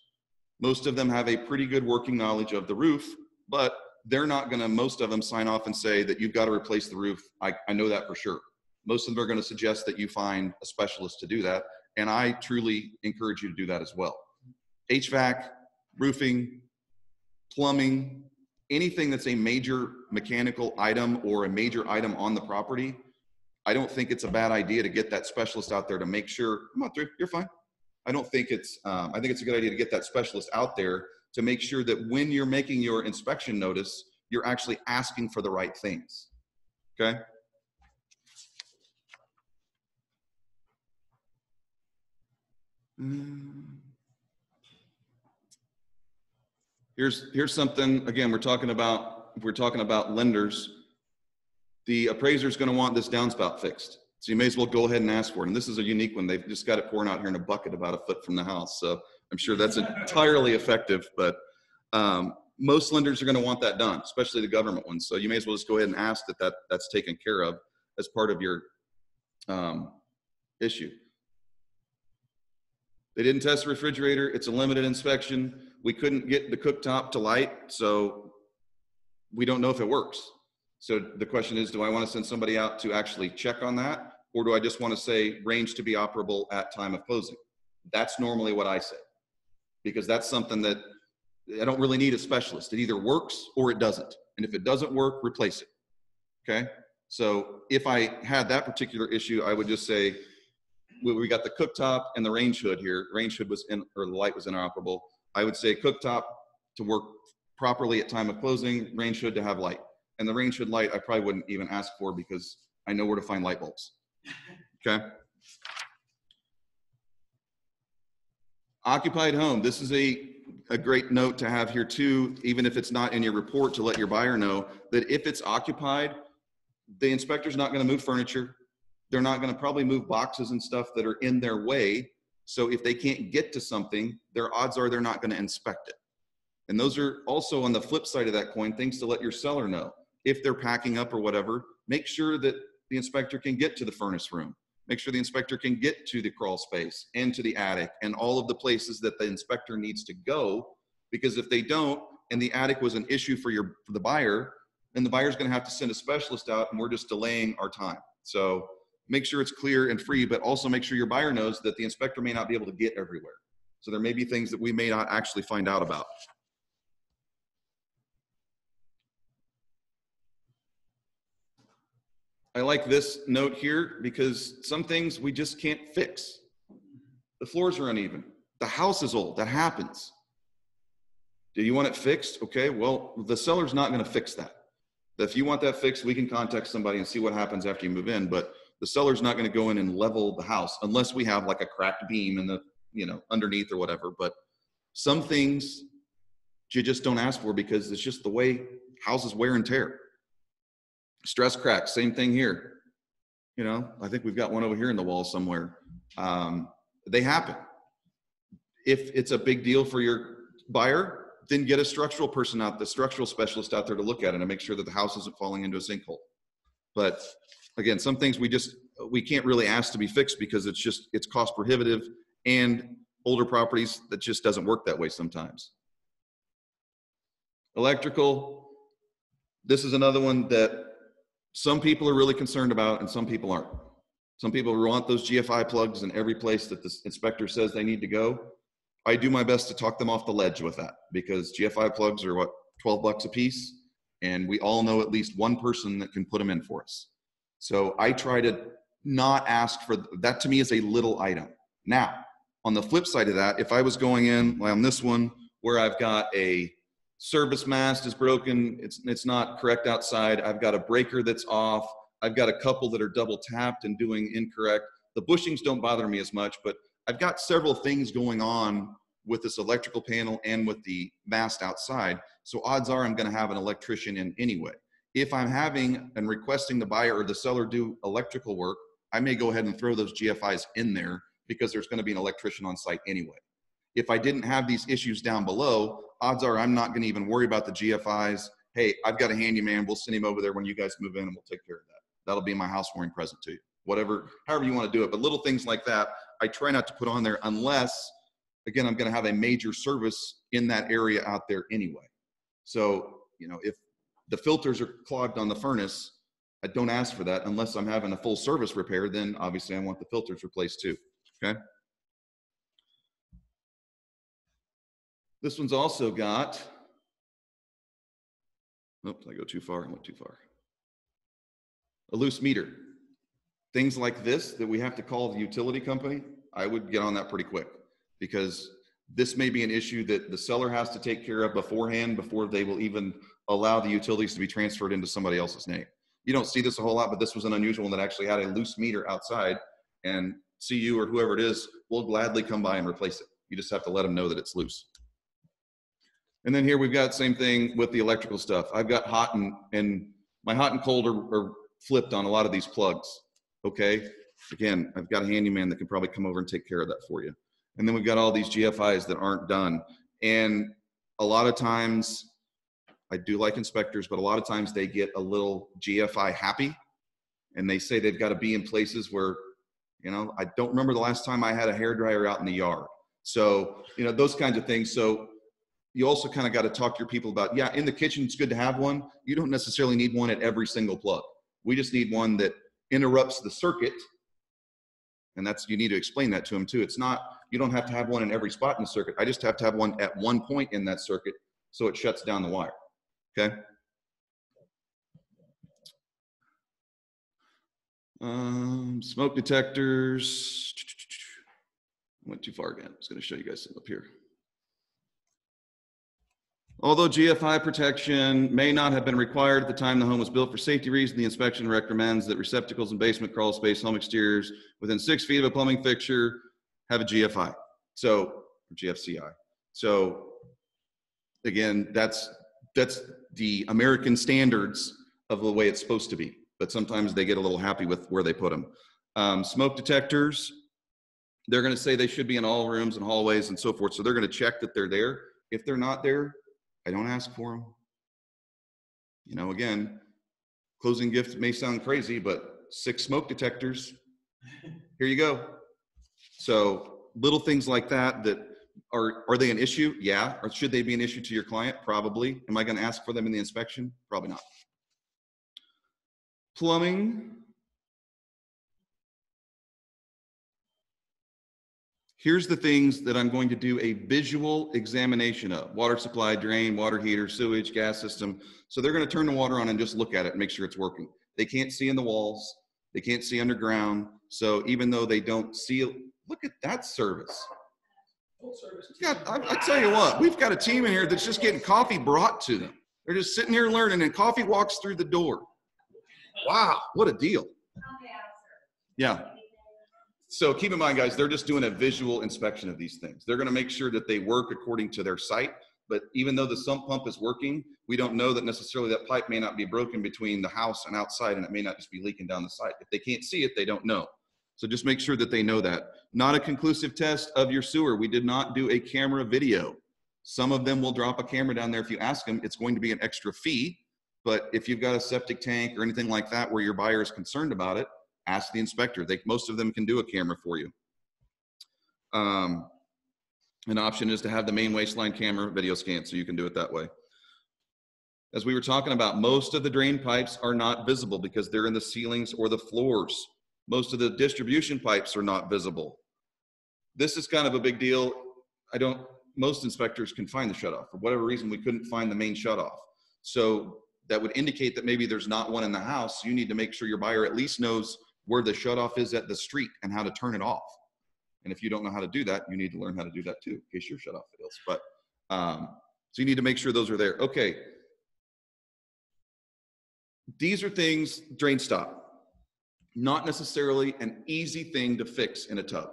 Most of them have a pretty good working knowledge of the roof, but they're not gonna, most of them sign off and say that you've got to replace the roof. I know that for sure. Most of them are gonna suggest that you find a specialist to do that. And I truly encourage you to do that as well. HVAC, roofing, plumbing, anything that's a major mechanical item or a major item on the property, I don't think it's a bad idea to get that specialist out there to make sure, come on through, you're fine. I think it's a good idea to get that specialist out there to make sure that when you're making your inspection notice, you're actually asking for the right things, okay? Here's something, again, we're talking about lenders. The appraiser is going to want this downspout fixed. So you may as well go ahead and ask for it. And this is a unique one. They've just got it pouring out here in a bucket about a foot from the house. So I'm sure that's entirely effective, but most lenders are going to want that done, especially the government ones. So you may as well just go ahead and ask that's taken care of as part of your issue. They didn't test the refrigerator. It's a limited inspection. We couldn't get the cooktop to light, so we don't know if it works. So the question is, do I want to send somebody out to actually check on that? Or do I just want to say range to be operable at time of closing? That's normally what I say, because that's something that I don't really need a specialist. It either works or it doesn't. And if it doesn't work, replace it, okay? So if I had that particular issue, I would just say, we got the cooktop and the range hood here. Range hood was in, or the light was inoperable. I would say cooktop to work properly at time of closing, range hood to have light. And the range hood light, I probably wouldn't even ask for because I know where to find light bulbs, okay? Occupied home, this is a great note to have here too, even if it's not in your report, to let your buyer know that if it's occupied, the inspector's not gonna move furniture. They're not gonna probably move boxes and stuff that are in their way. So if they can't get to something, their odds are they're not gonna inspect it. And those are also, on the flip side of that coin, things to let your seller know. If they're packing up or whatever, make sure that the inspector can get to the furnace room. Make sure the inspector can get to the crawl space and to the attic and all of the places that the inspector needs to go. Because if they don't, and the attic was an issue for the buyer, then the buyer's gonna have to send a specialist out and we're just delaying our time. So make sure it's clear and free, but also make sure your buyer knows that the inspector may not be able to get everywhere. So there may be things that we may not actually find out about. I like this note here because some things we just can't fix. The floors are uneven. The house is old. That happens. Do you want it fixed? Okay, well, the seller's not going to fix that. If you want that fixed, we can contact somebody and see what happens after you move in, but the seller's not going to go in and level the house unless we have like a cracked beam in the, underneath or whatever. But some things you just don't ask for because it's just the way houses wear and tear. Stress cracks, same thing here. I think we've got one over here in the wall somewhere. They happen. If it's a big deal for your buyer, then get a structural person out, the structural specialist out there to look at it and make sure that the house isn't falling into a sinkhole. But again, some things we can't really ask to be fixed because it's cost prohibitive, and older properties, that just doesn't work that way sometimes. Electrical, this is another one that some people are really concerned about and some people aren't. Some people want those GFI plugs in every place that the inspector says they need to go. I do my best to talk them off the ledge with that because GFI plugs are what, 12 bucks a piece, and we all know at least one person that can put them in for us. So I try to not ask for that. To me is a little item. Now, on the flip side of that, if I was going in on this one where I've got a service mast is broken, it's not correct outside, I've got a breaker that's off, I've got a couple that are double tapped and doing incorrect. The bushings don't bother me as much, but I've got several things going on with this electrical panel and with the mast outside. So odds are I'm going to have an electrician in anyway. If I'm having and requesting the buyer or the seller do electrical work, I may go ahead and throw those GFIs in there because there's going to be an electrician on site anyway. If I didn't have these issues down below, odds are I'm not going to even worry about the GFIs. Hey, I've got a handyman. We'll send him over there when you guys move in and we'll take care of that. That'll be my housewarming present to you. Whatever, however you want to do it. But little things like that, I try not to put on there unless, again, I'm going to have a major service in that area out there anyway. So, you know, if the filters are clogged on the furnace, I don't ask for that unless I'm having a full service repair. Then obviously I want the filters replaced too. Okay. This one's also got, oops, I go too far. I went too far. A loose meter. Things like this that we have to call the utility company, I would get on that pretty quick, because this may be an issue that the seller has to take care of beforehand before they will even allow the utilities to be transferred into somebody else's name. You don't see this a whole lot, but this was an unusual one that actually had a loose meter outside, and CU or whoever it is will gladly come by and replace it. You just have to let them know that it's loose. And then here we've got same thing with the electrical stuff. I've got hot and my hot and cold are flipped on a lot of these plugs. Okay. Again, I've got a handyman that can probably come over and take care of that for you. And then we've got all these GFIs that aren't done. And a lot of times, I do like inspectors, but a lot of times they get a little GFI happy and they say they've got to be in places where, you know, I don't remember the last time I had a hairdryer out in the yard. So, you know, those kinds of things. So you also kind of got to talk to your people about, yeah, in the kitchen, it's good to have one. You don't necessarily need one at every single plug. We just need one that interrupts the circuit. And that's, you need to explain that to them too. It's not, you don't have to have one in every spot in the circuit. I just have to have one at one point in that circuit so it shuts down the wire. Okay. Smoke detectors. I went too far again. I was going to show you guys something up here. Although GFI protection may not have been required at the time the home was built, for safety reasons, the inspection recommends that receptacles and basement crawl space home exteriors within 6 feet of a plumbing fixture have a GFI. So, GFCI. So, again, that's the American standards of the way it's supposed to be. But sometimes they get a little happy with where they put them. Smoke detectors, they're going to say they should be in all rooms and hallways and so forth. So they're going to check that they're there. If they're not there, I don't ask for them. You know, again, closing gift may sound crazy, but 6 smoke detectors, here you go. So little things like that, that are they an issue? Yeah. Or should they be an issue to your client? Probably. Am I going to ask for them in the inspection? Probably not. Plumbing. Here's the things that I'm going to do a visual examination of: water supply, drain, water heater, sewage, gas system. So they're going to turn the water on and just look at it and make sure it's working. They can't see in the walls. They can't see underground. So even though they don't see, look at that service. Full service. I tell you what, we've got a team in here that's just getting coffee brought to them. They're just sitting here learning, and coffee walks through the door. Wow, what a deal. Yeah. So keep in mind, guys, they're just doing a visual inspection of these things. They're going to make sure that they work according to their site. But even though the sump pump is working, we don't know that necessarily that pipe may not be broken between the house and outside, and it may not just be leaking down the site. If they can't see it, they don't know. So just make sure that they know that. Not a conclusive test of your sewer. We did not do a camera video. Some of them will drop a camera down there. If you ask them, it's going to be an extra fee. But if you've got a septic tank or anything like that where your buyer is concerned about it, ask the inspector. Most of them can do a camera for you. An option is to have the main waistline camera video scan, so you can do it that way. As we were talking about, most of the drain pipes are not visible because they're in the ceilings or the floors. Most of the distribution pipes are not visible. This is kind of a big deal. Most inspectors can find the shutoff. For whatever reason, we couldn't find the main shutoff. So that would indicate that maybe there's not one in the house. You need to make sure your buyer at least knows where the shutoff is at the street and how to turn it off. And if you don't know how to do that, you need to learn how to do that too, in case your shutoff fails. But so you need to make sure those are there. Okay. These are things, drain stop. Not necessarily an easy thing to fix in a tub,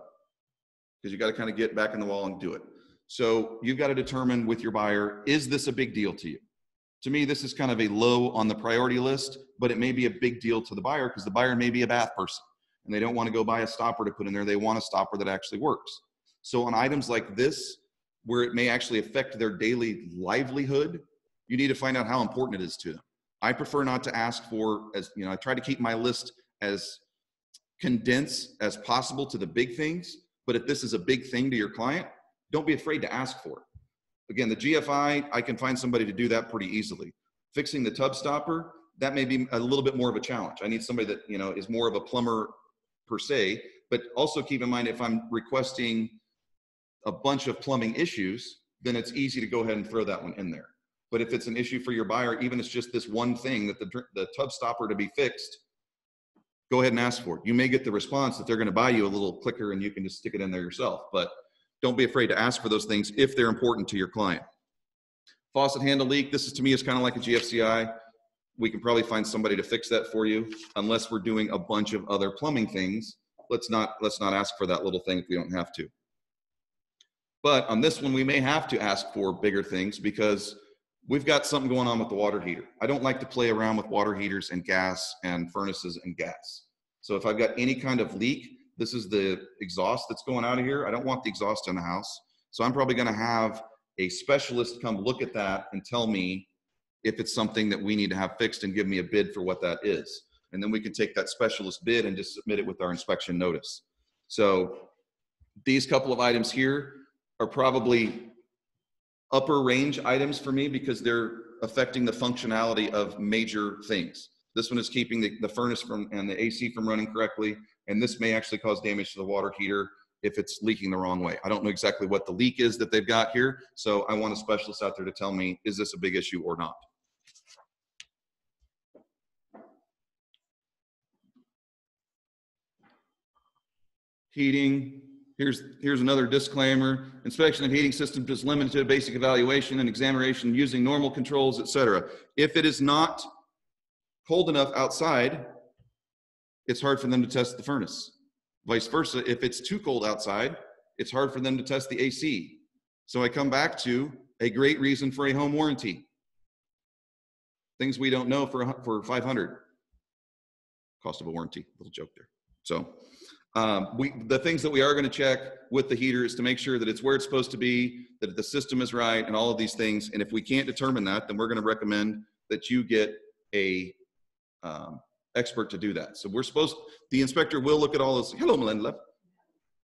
because you got to kind of get back in the wall and do it. So you've got to determine with your buyer, is this a big deal to you? To me, this is kind of a low on the priority list, but it may be a big deal to the buyer because the buyer may be a bath person and they don't want to go buy a stopper to put in there. They want a stopper that actually works. So on items like this, where it may actually affect their daily livelihood, you need to find out how important it is to them. I prefer not to ask for, as you know, I try to keep my list as condensed as possible to the big things, but if this is a big thing to your client, don't be afraid to ask for it. Again, the GFI, I can find somebody to do that pretty easily. Fixing the tub stopper, that may be a little bit more of a challenge. I need somebody that, you know, is more of a plumber per se, but also keep in mind, if I'm requesting a bunch of plumbing issues, then it's easy to go ahead and throw that one in there. But if it's an issue for your buyer, even if it's just this one thing that the tub stopper to be fixed, go ahead and ask for it. You may get the response that they're going to buy you a little clicker and you can just stick it in there yourself, but don't be afraid to ask for those things if they're important to your client. Faucet handle leak, this is, to me, is kind of like a GFCI. We can probably find somebody to fix that for you, unless we're doing a bunch of other plumbing things. Let's not ask for that little thing if we don't have to. But on this one, we may have to ask for bigger things because we've got something going on with the water heater. I don't like to play around with water heaters and gas and furnaces and gas. So if I've got any kind of leak, this is the exhaust that's going out of here. I don't want the exhaust in the house. So I'm probably going to have a specialist come look at that and tell me if it's something that we need to have fixed and give me a bid for what that is. And then we can take that specialist bid and just submit it with our inspection notice. So these couple of items here are probably upper range items for me because they're affecting the functionality of major things. This one is keeping the furnace and the AC from running correctly. And this may actually cause damage to the water heater if it's leaking the wrong way. I don't know exactly what the leak is that they've got here. So I want a specialist out there to tell me, is this a big issue or not? Heating, here's another disclaimer. Inspection of heating systems is limited to basic evaluation and examination using normal controls, etc. If it is not cold enough outside, it's hard for them to test the furnace. Vice versa, if it's too cold outside, it's hard for them to test the AC. So I come back to a great reason for a home warranty. Things we don't know for 500. Cost of a warranty, little joke there. So the things that we are going to check with the heater is to make sure that it's where it's supposed to be, that the system is right, and all of these things. And if we can't determine that, then we're going to recommend that you get a expert to do that. So the inspector will look at all those. Hello, Melinda.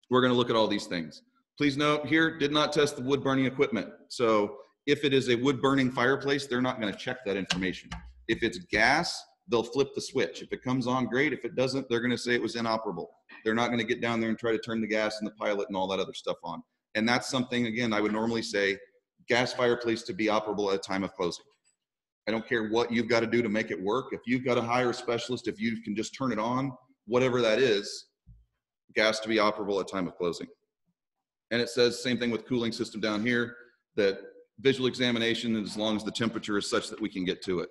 We're going to look at all these things. Please note here, did not test the wood burning equipment. So if it is a wood burning fireplace, they're not going to check that information. If it's gas, they'll flip the switch. If it comes on, great. If it doesn't, they're going to say it was inoperable. They're not going to get down there and try to turn the gas and the pilot and all that other stuff on. And that's something, again, I would normally say gas fireplace to be operable at time of closing. I don't care what you've got to do to make it work. If you've got to hire a specialist, if you can just turn it on, whatever that is, gas to be operable at time of closing. And it says same thing with cooling system down here, that visual examination, as long as the temperature is such that we can get to it.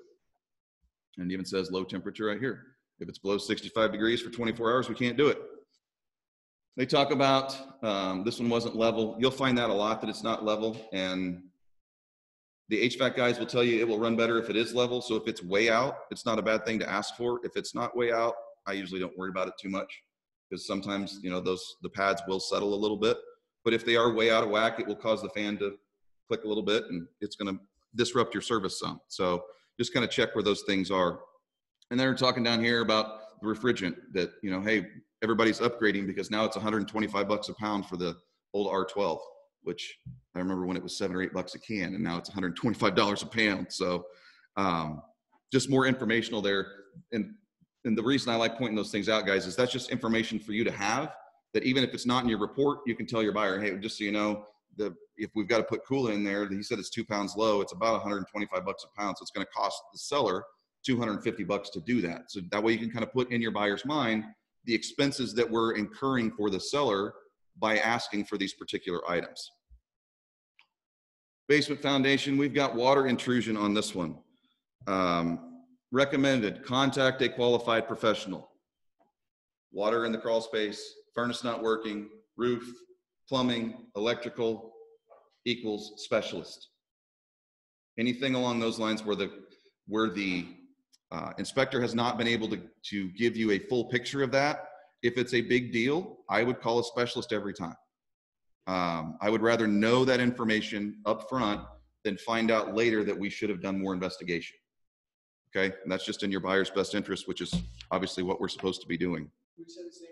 And it even says low temperature right here. If it's below 65 degrees for 24 hours, we can't do it. They talk about, this one wasn't level. You'll find that a lot, that it's not level. And the HVAC guys will tell you it will run better if it is level. So if it's way out, it's not a bad thing to ask for. If it's not way out, I usually don't worry about it too much, because sometimes, you know, the pads will settle a little bit. But if they are way out of whack, it will cause the fan to click a little bit and it's going to disrupt your service some. So just kind of check where those things are. And then we're talking down here about the refrigerant that, you know, hey, everybody's upgrading because now it's 125 bucks a pound for the old R12, which I remember when it was $7 or $8 a can, and now it's $125 a pound. So just more informational there. And the reason I like pointing those things out, guys, is that's just information for you to have, that even if it's not in your report, you can tell your buyer, hey, just so you know, if we've got to put coolant in there, he said it's 2 pounds low, it's about 125 bucks a pound. So it's going to cost the seller 250 bucks to do that. So that way you can kind of put in your buyer's mind the expenses that we're incurring for the seller by asking for these particular items. Basement foundation, we've got water intrusion on this one. Recommended, contact a qualified professional. Water in the crawl space, furnace not working, roof, plumbing, electrical equals specialist. Anything along those lines where the inspector has not been able to give you a full picture of that. If it's a big deal, I would call a specialist every time. I would rather know that information up front than find out later that we should have done more investigation. Okay, and that's just in your buyer's best interest, which is obviously what we're supposed to be doing. We said the same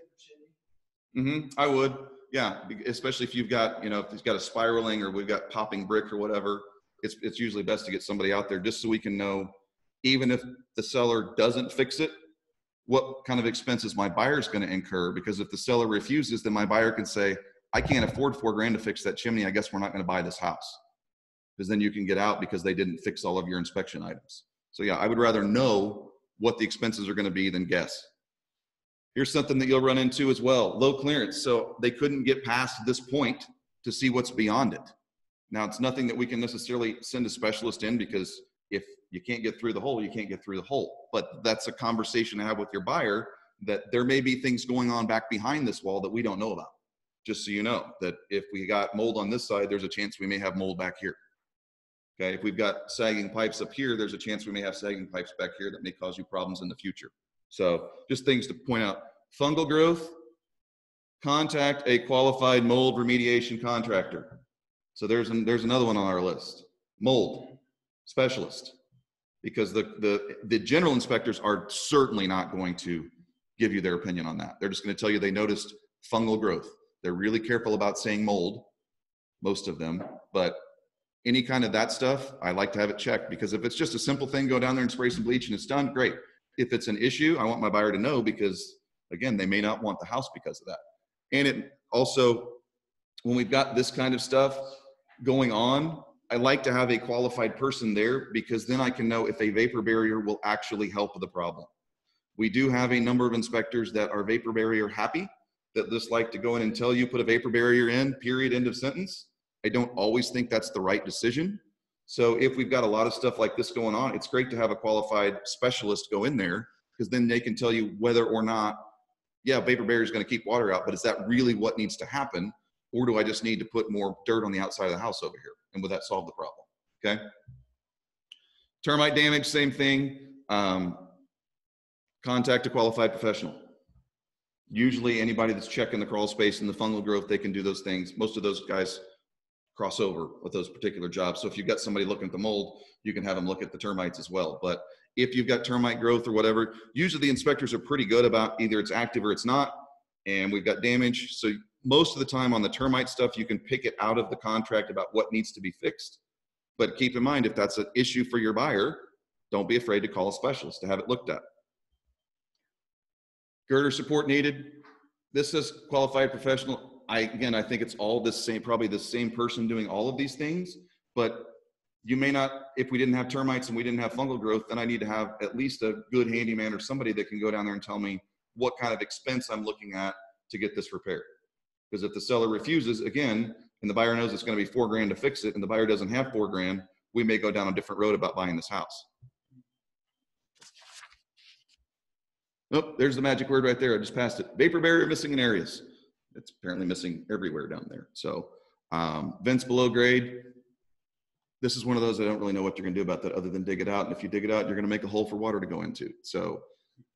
for chimney. I would, yeah, especially if you've got, you know, if it's got a spiraling or we've got popping brick or whatever, it's usually best to get somebody out there just so we can know, even if the seller doesn't fix it, what kind of expenses my buyer's going to incur. Because if the seller refuses, then my buyer can say, I can't afford $4,000 to fix that chimney. I guess we're not going to buy this house. Because then you can get out because they didn't fix all of your inspection items. So yeah, I would rather know what the expenses are going to be than guess. Here's something that you'll run into as well, low clearance. So they couldn't get past this point to see what's beyond it. Now, it's nothing that we can necessarily send a specialist in, because if you can't get through the hole, you can't get through the hole. But that's a conversation to have with your buyer, that there may be things going on back behind this wall that we don't know about. Just so you know that if we got mold on this side, there's a chance we may have mold back here. Okay, if we've got sagging pipes up here, there's a chance we may have sagging pipes back here that may cause you problems in the future. So just things to point out. Fungal growth, contact a qualified mold remediation contractor. So there's another one on our list. Mold specialist, because the general inspectors are certainly not going to give you their opinion on that. They're just going to tell you they noticed fungal growth. They're really careful about saying mold, most of them, but any kind of that stuff, I like to have it checked, because if it's just a simple thing, go down there and spray some bleach and it's done, great. If it's an issue, I want my buyer to know, because again, they may not want the house because of that. And it also, when we've got this kind of stuff going on, I like to have a qualified person there, because then I can know if a vapor barrier will actually help the problem. We do have a number of inspectors that are vapor barrier happy, that just like to go in and tell you, put a vapor barrier in, period, end of sentence. I don't always think that's the right decision. So if we've got a lot of stuff like this going on, it's great to have a qualified specialist go in there, because then they can tell you whether or not, yeah, vapor barrier is going to keep water out, but is that really what needs to happen? Or do I just need to put more dirt on the outside of the house over here? And will that solve the problem? Okay. Termite damage, same thing. Contact a qualified professional. Usually anybody that's checking the crawl space and the fungal growth, they can do those things. Most of those guys cross over with those particular jobs. So if you've got somebody looking at the mold, you can have them look at the termites as well. But if you've got termite growth or whatever, usually the inspectors are pretty good about either it's active or it's not, and we've got damage. So most of the time on the termite stuff, you can pick it out of the contract about what needs to be fixed. But keep in mind, if that's an issue for your buyer, don't be afraid to call a specialist to have it looked at. Girder support needed. This is qualified professional. Again, I think it's all the same, probably the same person doing all of these things, but you may not, if we didn't have termites and we didn't have fungal growth, then I need to have at least a good handyman or somebody that can go down there and tell me what kind of expense I'm looking at to get this repaired. Because if the seller refuses, again, and the buyer knows it's going to be $4,000 to fix it, and the buyer doesn't have $4,000, we may go down a different road about buying this house. Nope, there's the magic word right there. I just passed it. Vapor barrier missing in areas. It's apparently missing everywhere down there. So vents below grade. This is one of those I don't really know what you're going to do about that other than dig it out. And if you dig it out, you're going to make a hole for water to go into. So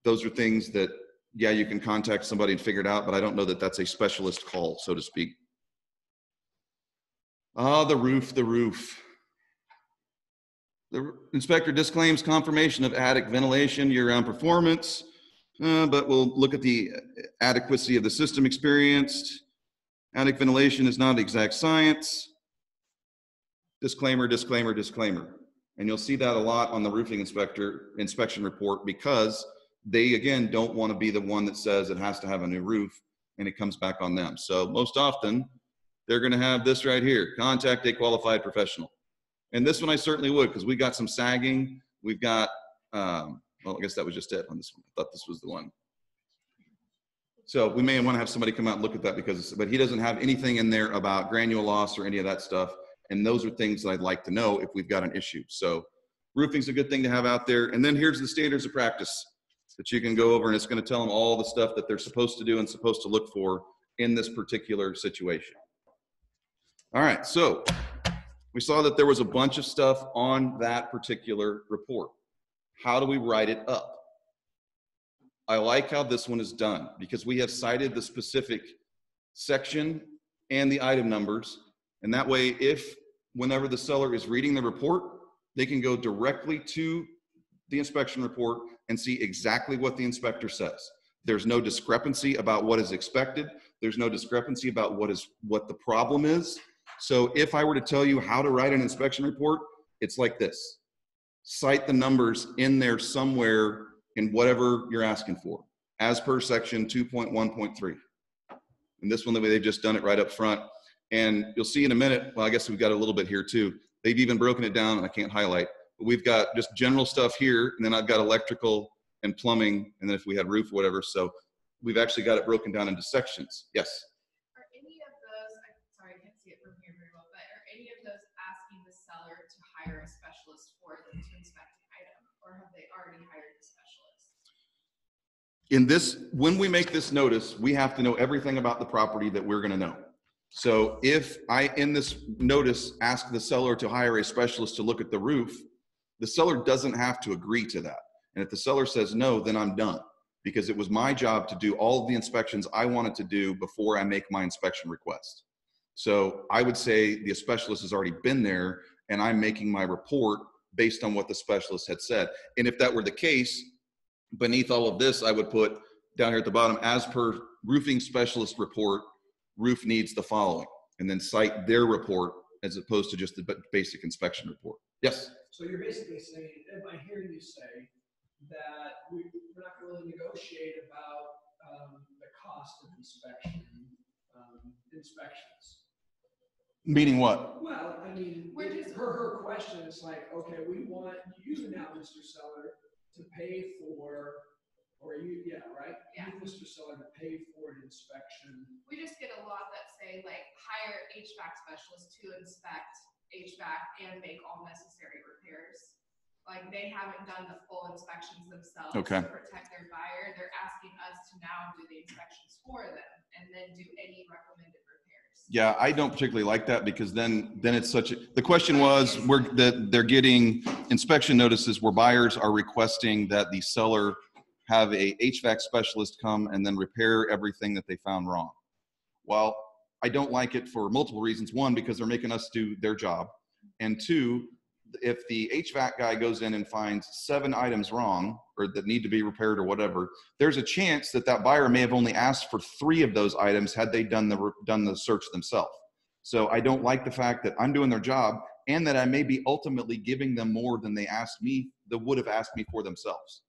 those are things that, yeah, you can contact somebody and figure it out, but I don't know that that's a specialist call, so to speak. The roof. The inspector disclaims confirmation of attic ventilation year-round performance, but we'll look at the adequacy of the system experienced. Attic ventilation is not exact science. Disclaimer, disclaimer, disclaimer. And you'll see that a lot on the roofing inspector inspection report, because they, again, don't want to be the one that says it has to have a new roof and it comes back on them. So most often they're going to have this right here: contact a qualified professional. And this one I certainly would, because we got some sagging. We've got, well, I guess that was just it on this one. I thought this was the one. So we may want to have somebody come out and look at that, because, but he doesn't have anything in there about granule loss or any of that stuff. And those are things that I'd like to know if we've got an issue. So roofing's a good thing to have out there. And then here's the standards of practice that you can go over, and it's going to tell them all the stuff that they're supposed to do and supposed to look for in this particular situation. All right, so we saw that there was a bunch of stuff on that particular report. How do we write it up? I like how this one is done, because we have cited the specific section and the item numbers. And that way, whenever the seller is reading the report, they can go directly to the inspection report and see exactly what the inspector says. There's no discrepancy about what is expected. There's no discrepancy about what the problem is. So if I were to tell you how to write an inspection report, it's like this. Cite the numbers in there somewhere in whatever you're asking for, as per section 2.1.3. And this one, the way they've just done it right up front. And you'll see in a minute, well, I guess we've got a little bit here too. They've even broken it down, and I can't highlight, but we've got just general stuff here, and then I've got electrical and plumbing, and then if we had roof or whatever. So we've actually got it broken down into sections. Yes? Are any of those, sorry, I can't see it from here very well, but are any of those asking the seller to hire a specialist for them to inspect an item, or have they already hired the specialist? In this, when we make this notice, we have to know everything about the property that we're going to know. So if I, in this notice, ask the seller to hire a specialist to look at the roof, the seller doesn't have to agree to that. And if the seller says no, then I'm done, because it was my job to do all of the inspections I wanted to do before I make my inspection request. So I would say the specialist has already been there, and I'm making my report based on what the specialist had said. And if that were the case, beneath all of this, I would put down here at the bottom, as per roofing specialist report, roof needs the following, and then cite their report as opposed to just the basic inspection report. Yes? So you're basically saying, if I hear you say that we're not going to really negotiate about the cost of inspections. Meaning what? Well, I mean, We're just- her question is like, okay, we want you now, Mr. Seller, to pay for, or you, yeah, right? Yeah. You, Mr. Seller, to pay for an inspection. We just get a lot that say like hire HVAC specialists to inspect HVAC and make all necessary repairs. Like they haven't done the full inspections themselves Okay. to protect their buyer. They're asking us to now do the inspections for them and then do any recommended repairs. Yeah, I don't particularly like that, because then it's such a, the question was, they're getting inspection notices where buyers are requesting that the seller have a HVAC specialist come and then repair everything that they found wrong. Well, I don't like it for multiple reasons. One, because they're making us do their job. And two, if the HVAC guy goes in and finds 7 items wrong or that need to be repaired or whatever, there's a chance that that buyer may have only asked for 3 of those items had they done the search themselves. So I don't like the fact that I'm doing their job and that I may be ultimately giving them more than they asked me, that would have asked me for themselves.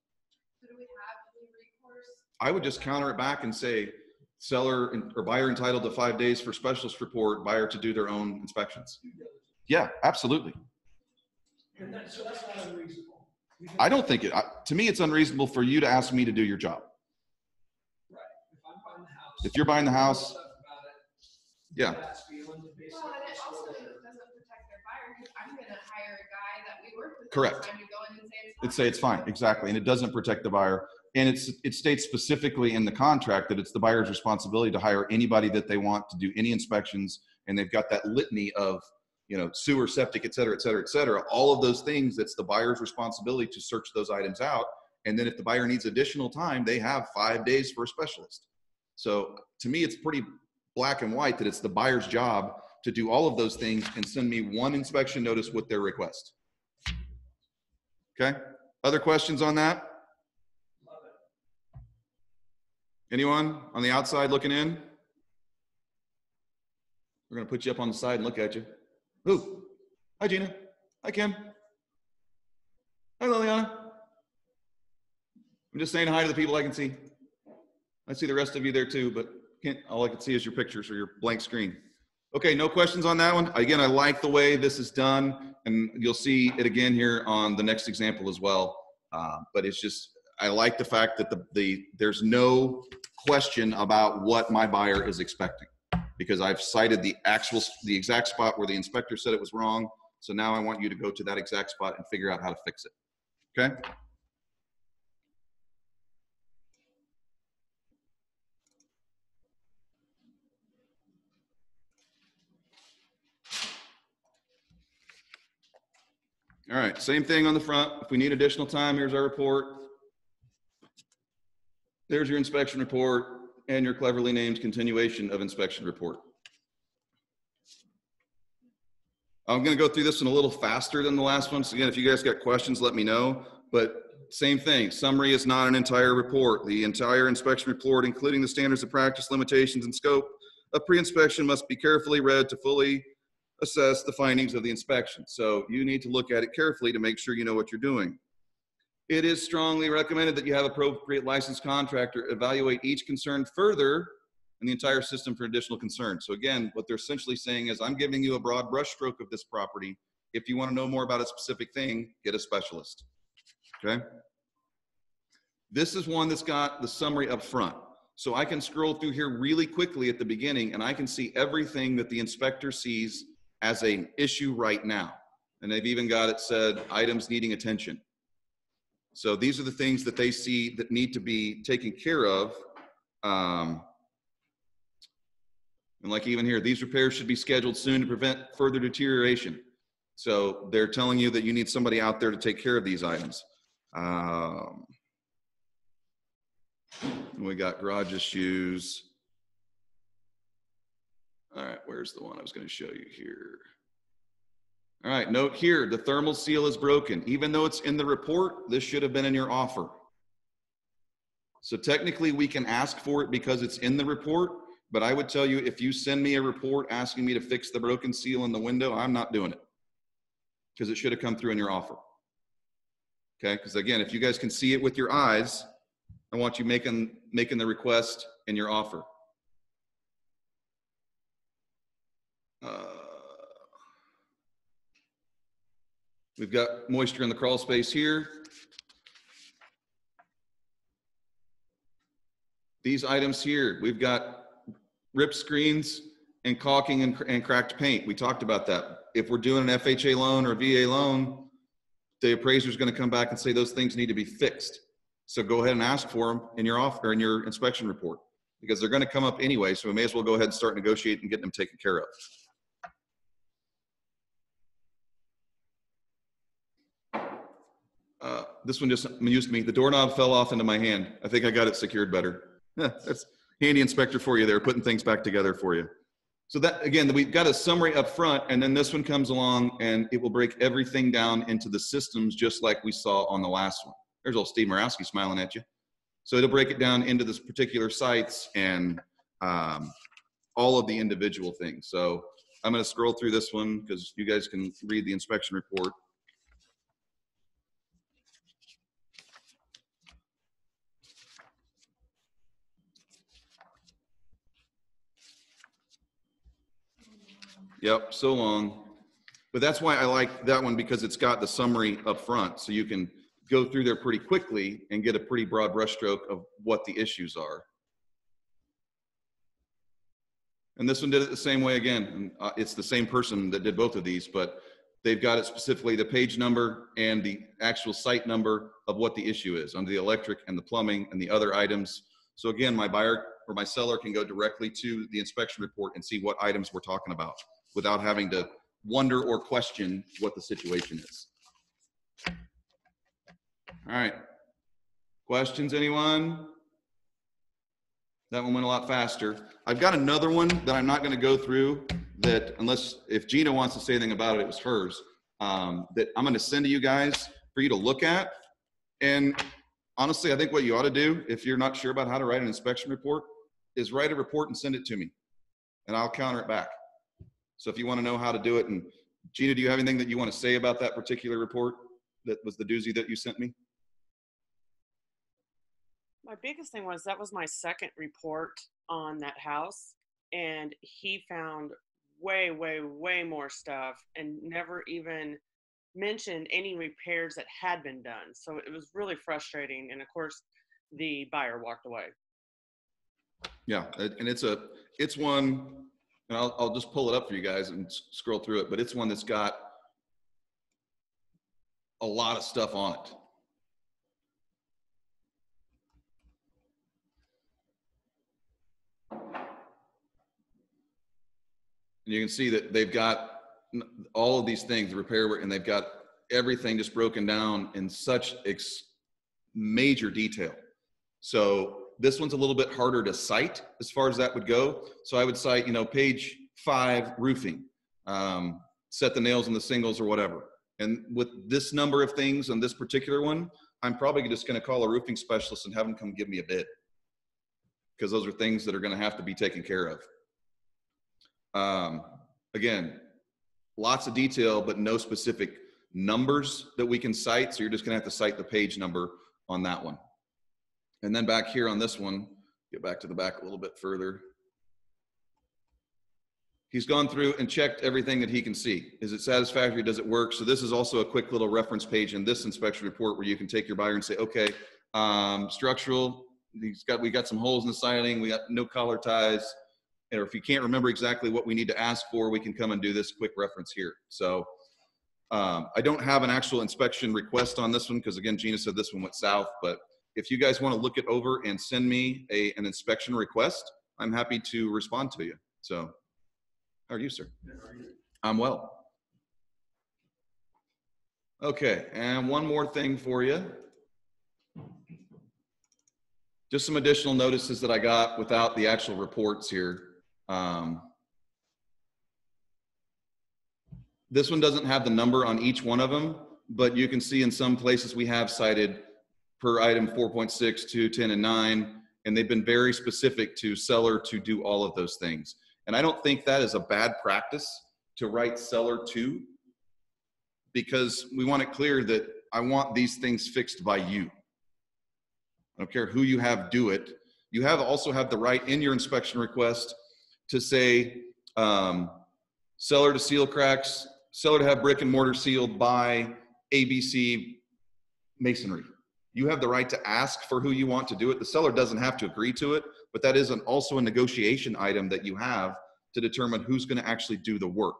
So do we have any recourse? I would just counter it back and say, seller or buyer entitled to 5 days for specialist report, buyer to do their own inspections. Yeah, absolutely. And so that's not unreasonable. I don't think it, to me, it's unreasonable for you to ask me to do your job. Right. If I'm buying the house. If you're buying the house, stuff about it, yeah. that's beyond the basic Well, and it also disclosure. doesn't protect their buyer because I'm going to hire a guy that we work with. Correct. Time to go in and say it's It'd say it's fine, exactly. And it doesn't protect the buyer. And it states specifically in the contract that it's the buyer's responsibility to hire anybody that they want to do any inspections. And they've got that litany of, you know, sewer, septic, et cetera, et cetera, et cetera. All of those things, that's the buyer's responsibility to search those items out. And then if the buyer needs additional time, they have 5 days for a specialist. So to me, it's pretty black and white that it's the buyer's job to do all of those things and send me one inspection notice with their request. Okay. Other questions on that? Love it. Anyone on the outside looking in? We're going to put you up on the side and look at you. Ooh. Hi, Gina. Hi, Kim. Hi, Liliana. I'm just saying hi to the people I can see. I see the rest of you there too, but all I can see is your pictures or your blank screen. Okay, no questions on that one. Again, I like the way this is done, and you'll see it again here on the next example as well. But it's just, I like the fact that there's no question about what my buyer is expecting, because I've cited the exact spot where the inspector said it was wrong. So now I want you to go to that exact spot and figure out how to fix it. Okay? All right, same thing on the front. If we need additional time, here's our report. There's your inspection report and your cleverly named continuation of inspection report. I'm going to go through this one a little faster than the last one. So again, if you guys got questions, let me know. But same thing, summary is not an entire report. The entire inspection report, including the standards of practice, limitations, and scope of pre-inspection, must be carefully read to fully assess the findings of the inspection. So you need to look at it carefully to make sure you know what you're doing. It is strongly recommended that you have appropriate licensed contractor evaluate each concern further in the entire system for additional concerns. So again, what they're essentially saying is, I'm giving you a broad brushstroke of this property. If you want to know more about a specific thing, get a specialist. Okay. This is one that's got the summary up front. So I can scroll through here really quickly at the beginning, and I can see everything that the inspector sees as an issue right now. And they've even got it said items needing attention. So these are the things that they see that need to be taken care of. And like even here, these repairs should be scheduled soon to prevent further deterioration. So they're telling you that you need somebody out there to take care of these items. We got garage issues. All right, where's the one I was going to show you here? All right, note here, the thermal seal is broken. Even though it's in the report, this should have been in your offer. So technically we can ask for it because it's in the report, but I would tell you, if you send me a report asking me to fix the broken seal in the window, I'm not doing it because it should have come through in your offer. Okay, because again, if you guys can see it with your eyes, I want you making the request in your offer. We've got moisture in the crawl space here. These items here, we've got ripped screens and caulking and cracked paint. We talked about that. If we're doing an FHA loan or a VA loan, the appraiser is going to come back and say those things need to be fixed. So go ahead and ask for them in your offer or in your inspection report, because they're going to come up anyway. So we may as well go ahead and start negotiating and getting them taken care of. This one just amused me. The doorknob fell off into my hand. I think I got it secured better. That's handy inspector for you there, putting things back together for you. So that, again, we've got a summary up front, and then this one comes along and it will break everything down into the systems just like we saw on the last one. There's old Steve Morawski smiling at you. So it'll break it down into this particular sites and all of the individual things. So I'm going to scroll through this one because you guys can read the inspection report. Yep, so long. But that's why I like that one, because it's got the summary up front. So you can go through there pretty quickly and get a pretty broad brushstroke of what the issues are. And this one did it the same way again. And, it's the same person that did both of these, but they've got it specifically the page number and the actual site number of what the issue is under the electric and the plumbing and the other items. So again, my buyer or my seller can go directly to the inspection report and see what items we're talking about without having to wonder or question what the situation is. All right. Questions, anyone? That one went a lot faster. I've got another one that I'm not going to go through, that unless if Gina wants to say anything about it, it was hers, that I'm going to send to you guys for you to look at. And honestly, I think what you ought to do, if you're not sure about how to write an inspection report, is write a report and send it to me, and I'll counter it back. So if you want to know how to do it, and Gina, do you have anything that you want to say about that particular report that was the doozy that you sent me? My biggest thing was that was my second report on that house, and he found way, way, way more stuff and never even mentioned any repairs that had been done. So it was really frustrating. And of course, the buyer walked away. Yeah, and it's one, and I'll just pull it up for you guys and scroll through it, but it's one that's got a lot of stuff on it. And you can see that they've got all of these things, the repair work, and they've got everything just broken down in such major detail. So this one's a little bit harder to cite as far as that would go. So I would cite, page 5, roofing. set the nails in the singles or whatever. And with this number of things on this particular one, I'm probably just going to call a roofing specialist and have them come give me a bid, because those are things that are going to have to be taken care of. Again, lots of detail, but no specific numbers that we can cite. So you're just going to have to cite the page number on that one. And then back here on this one, get back to the back a little bit further. He's gone through and checked everything that he can see. Is it satisfactory? Does it work? So this is also a quick little reference page in this inspection report where you can take your buyer and say, okay, structural, we got some holes in the siding, we got no collar ties. Or if you can't remember exactly what we need to ask for, we can come and do this quick reference here. So I don't have an actual inspection request on this one because, again, Gina said this one went south. But if you guys want to look it over and send me an inspection request, I'm happy to respond to you. So how are you, sir? I'm well. Okay, and one more thing for you. Just some additional notices that I got without the actual reports here. This one doesn't have the number on each one of them, but you can see in some places we have cited per item 4.6, 2, 10, and 9, and they've been very specific to seller to do all of those things. And I don't think that is a bad practice to write seller to, because we want it clear that I want these things fixed by you. I don't care who you have do it. You also have the right in your inspection request to say seller to seal cracks, seller to have brick and mortar sealed by ABC masonry. You have the right to ask for who you want to do it. The seller doesn't have to agree to it, but that is also a negotiation item that you have to determine who's going to actually do the work,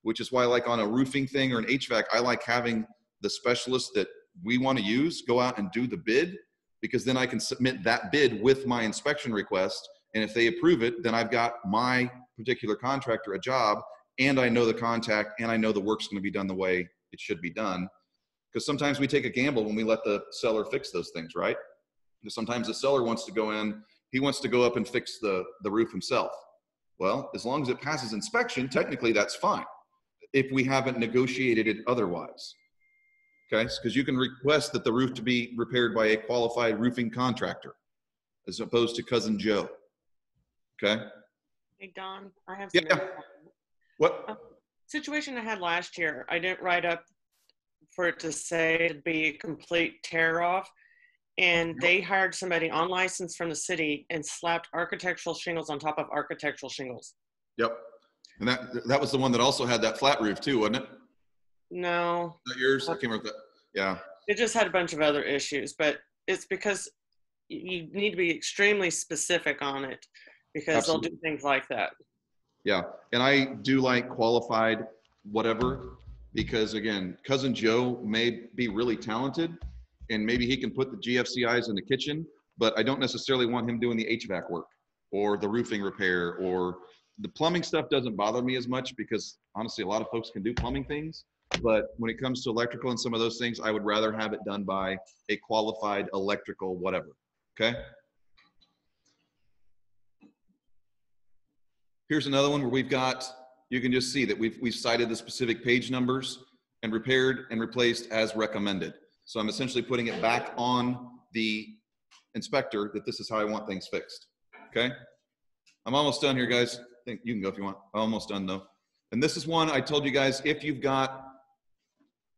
which is why, like on a roofing thing or an HVAC, I like having the specialist that we want to use go out and do the bid, because then I can submit that bid with my inspection request. And if they approve it, then I've got my particular contractor a job, and I know the contact, and I know the work's going to be done the way it should be done. Because sometimes we take a gamble when we let the seller fix those things, right? Because sometimes the seller wants to go in, he wants to go up and fix the roof himself. Well, as long as it passes inspection, technically that's fine, if we haven't negotiated it otherwise. Okay, because you can request that the roof to be repaired by a qualified roofing contractor as opposed to Cousin Joe. Okay. Hey, Don, I have some Yeah. What? Situation I had last year. I didn't write up for it to say it'd be a complete tear off. And they hired somebody on license from the city and slapped architectural shingles on top of architectural shingles. Yep. And that was the one that also had that flat roof too, wasn't it? No. Is that yours? I can't remember that. Yeah. It just had a bunch of other issues, but it's because you need to be extremely specific on it, because Absolutely. they'll do things like that. Yeah. And I do like qualified whatever, because again, Cousin Joe may be really talented and maybe he can put the GFCIs in the kitchen, but I don't necessarily want him doing the HVAC work or the roofing repair, or the plumbing stuff doesn't bother me as much, because honestly, a lot of folks can do plumbing things. But when it comes to electrical and some of those things, I would rather have it done by a qualified electrical whatever. Okay. Here's another one where we've got, you can just see that we've cited the specific page numbers and repaired and replaced as recommended. So I'm essentially putting it back on the inspector that this is how I want things fixed. Okay. I'm almost done here, guys. I think you can go if you want. I'm almost done though. And this is one I told you guys, if you've got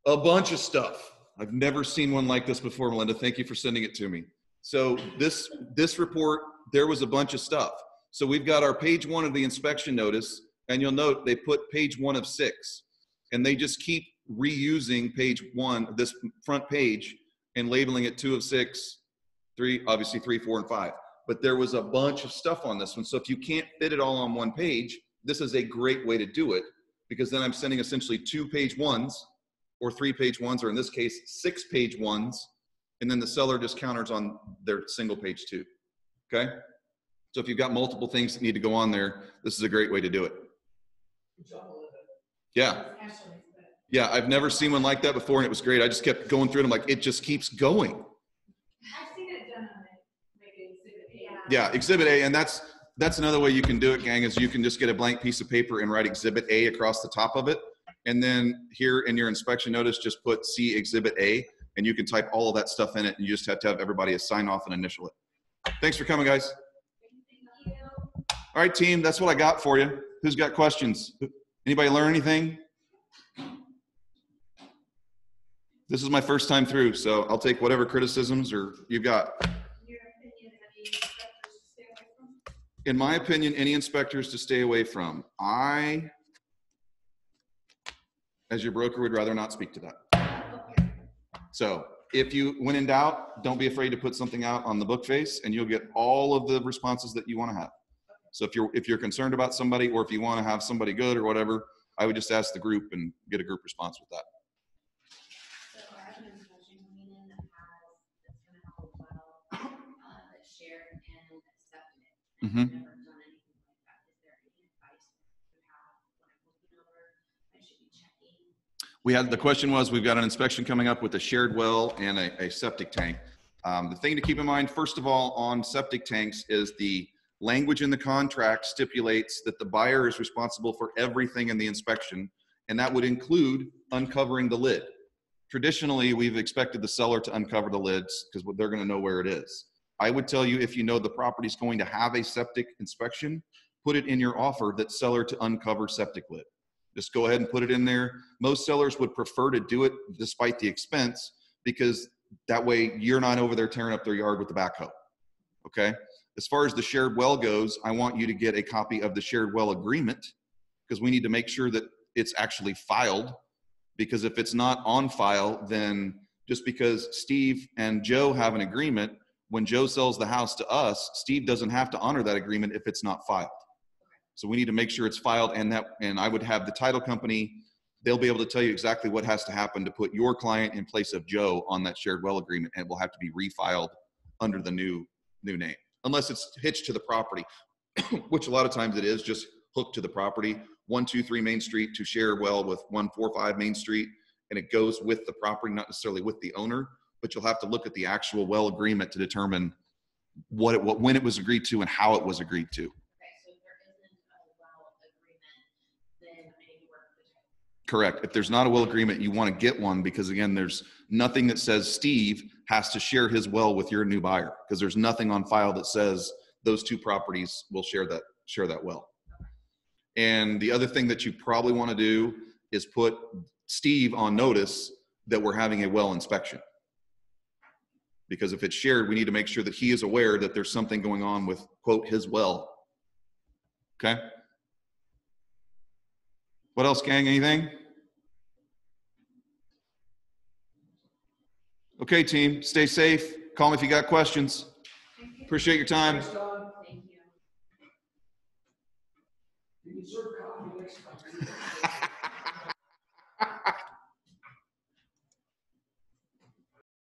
a bunch of stuff. I've never seen one like this before, Melinda. Thank you for sending it to me. So this report, there was a bunch of stuff. So we've got our page 1 of the inspection notice, and you'll note they put page 1 of 6, and they just keep reusing page 1, this front page, and labeling it 2 of 6, 3, obviously 3, 4, and 5. But there was a bunch of stuff on this one. So if you can't fit it all on one page, this is a great way to do it, because then I'm sending essentially 2 page 1s, or 3 page 1s, or in this case, 6 page 1s, and then the seller just counters on their single page 2. Okay? So if you've got multiple things that need to go on there, this is a great way to do it. Yeah. Yeah, I've never seen one like that before, and it was great. I just kept going through it. I'm like, it just keeps going. I've seen it done on like Exhibit A. Yeah, Exhibit A, and that's another way you can do it, gang, is you can just get a blank piece of paper and write Exhibit A across the top of it, And then here in your inspection notice, just put see Exhibit A, and you can type all of that stuff in it, and you just have to have everybody sign off and initial it. Thanks for coming, guys. All right, team, that's what I got for you. Who's got questions? Anybody learn anything? This is my first time through, so I'll take whatever criticisms or you've got. In my opinion, any inspectors to stay away from. I, as your broker, would rather not speak to that. So if you, when in doubt, don't be afraid to put something out on the book face, and you'll get all of the responses that you want to have. So if you're concerned about somebody, or if you want to have somebody good or whatever, I would just ask the group and get a group response with that. So our admin discussion coming in that has, that's gonna help well, that's shared and accepted. And I've never done anything like that. Is there any advice you have when I'm looking over, I should be checking? The question was, we've got an inspection coming up with a shared well and a septic tank. The thing to keep in mind, first of all, on septic tanks is the language in the contract stipulates that the buyer is responsible for everything in the inspection, and that would include uncovering the lid. Traditionally, we've expected the seller to uncover the lids because they're going to know where it is. I would tell you, if you know the property is going to have a septic inspection, put it in your offer that seller to uncover septic lid. Just go ahead and put it in there. Most sellers would prefer to do it despite the expense, because that way you're not over there tearing up their yard with the backhoe. Okay? As far as the shared well goes, I want you to get a copy of the shared well agreement, because we need to make sure that it's actually filed. Because if it's not on file, then just because Steve and Joe have an agreement, when Joe sells the house to us, Steve doesn't have to honor that agreement if it's not filed. So we need to make sure it's filed, and I would have the title company, they'll be able to tell you exactly what has to happen to put your client in place of Joe on that shared well agreement, and it will have to be refiled under the new name. Unless it's hitched to the property, which a lot of times it is just hooked to the property. 123 Main Street to share well with 145 Main Street, and it goes with the property, not necessarily with the owner, but you'll have to look at the actual well agreement to determine when it was agreed to and how it was agreed to. Okay, so if there isn't a well agreement, then I need to work with the title. Correct. If there's not a will agreement, you want to get one, because again, there's nothing that says Steve has to share his well with your new buyer, because there's nothing on file that says those two properties will share that well. And the other thing that you probably want to do is put Steve on notice that we're having a well inspection. Because if it's shared, we need to make sure that he is aware that there's something going on with, quote, his well. Okay? What else, gang? Anything? Okay, team. Stay safe. Call me if you got questions. Appreciate your time. Thanks, Don.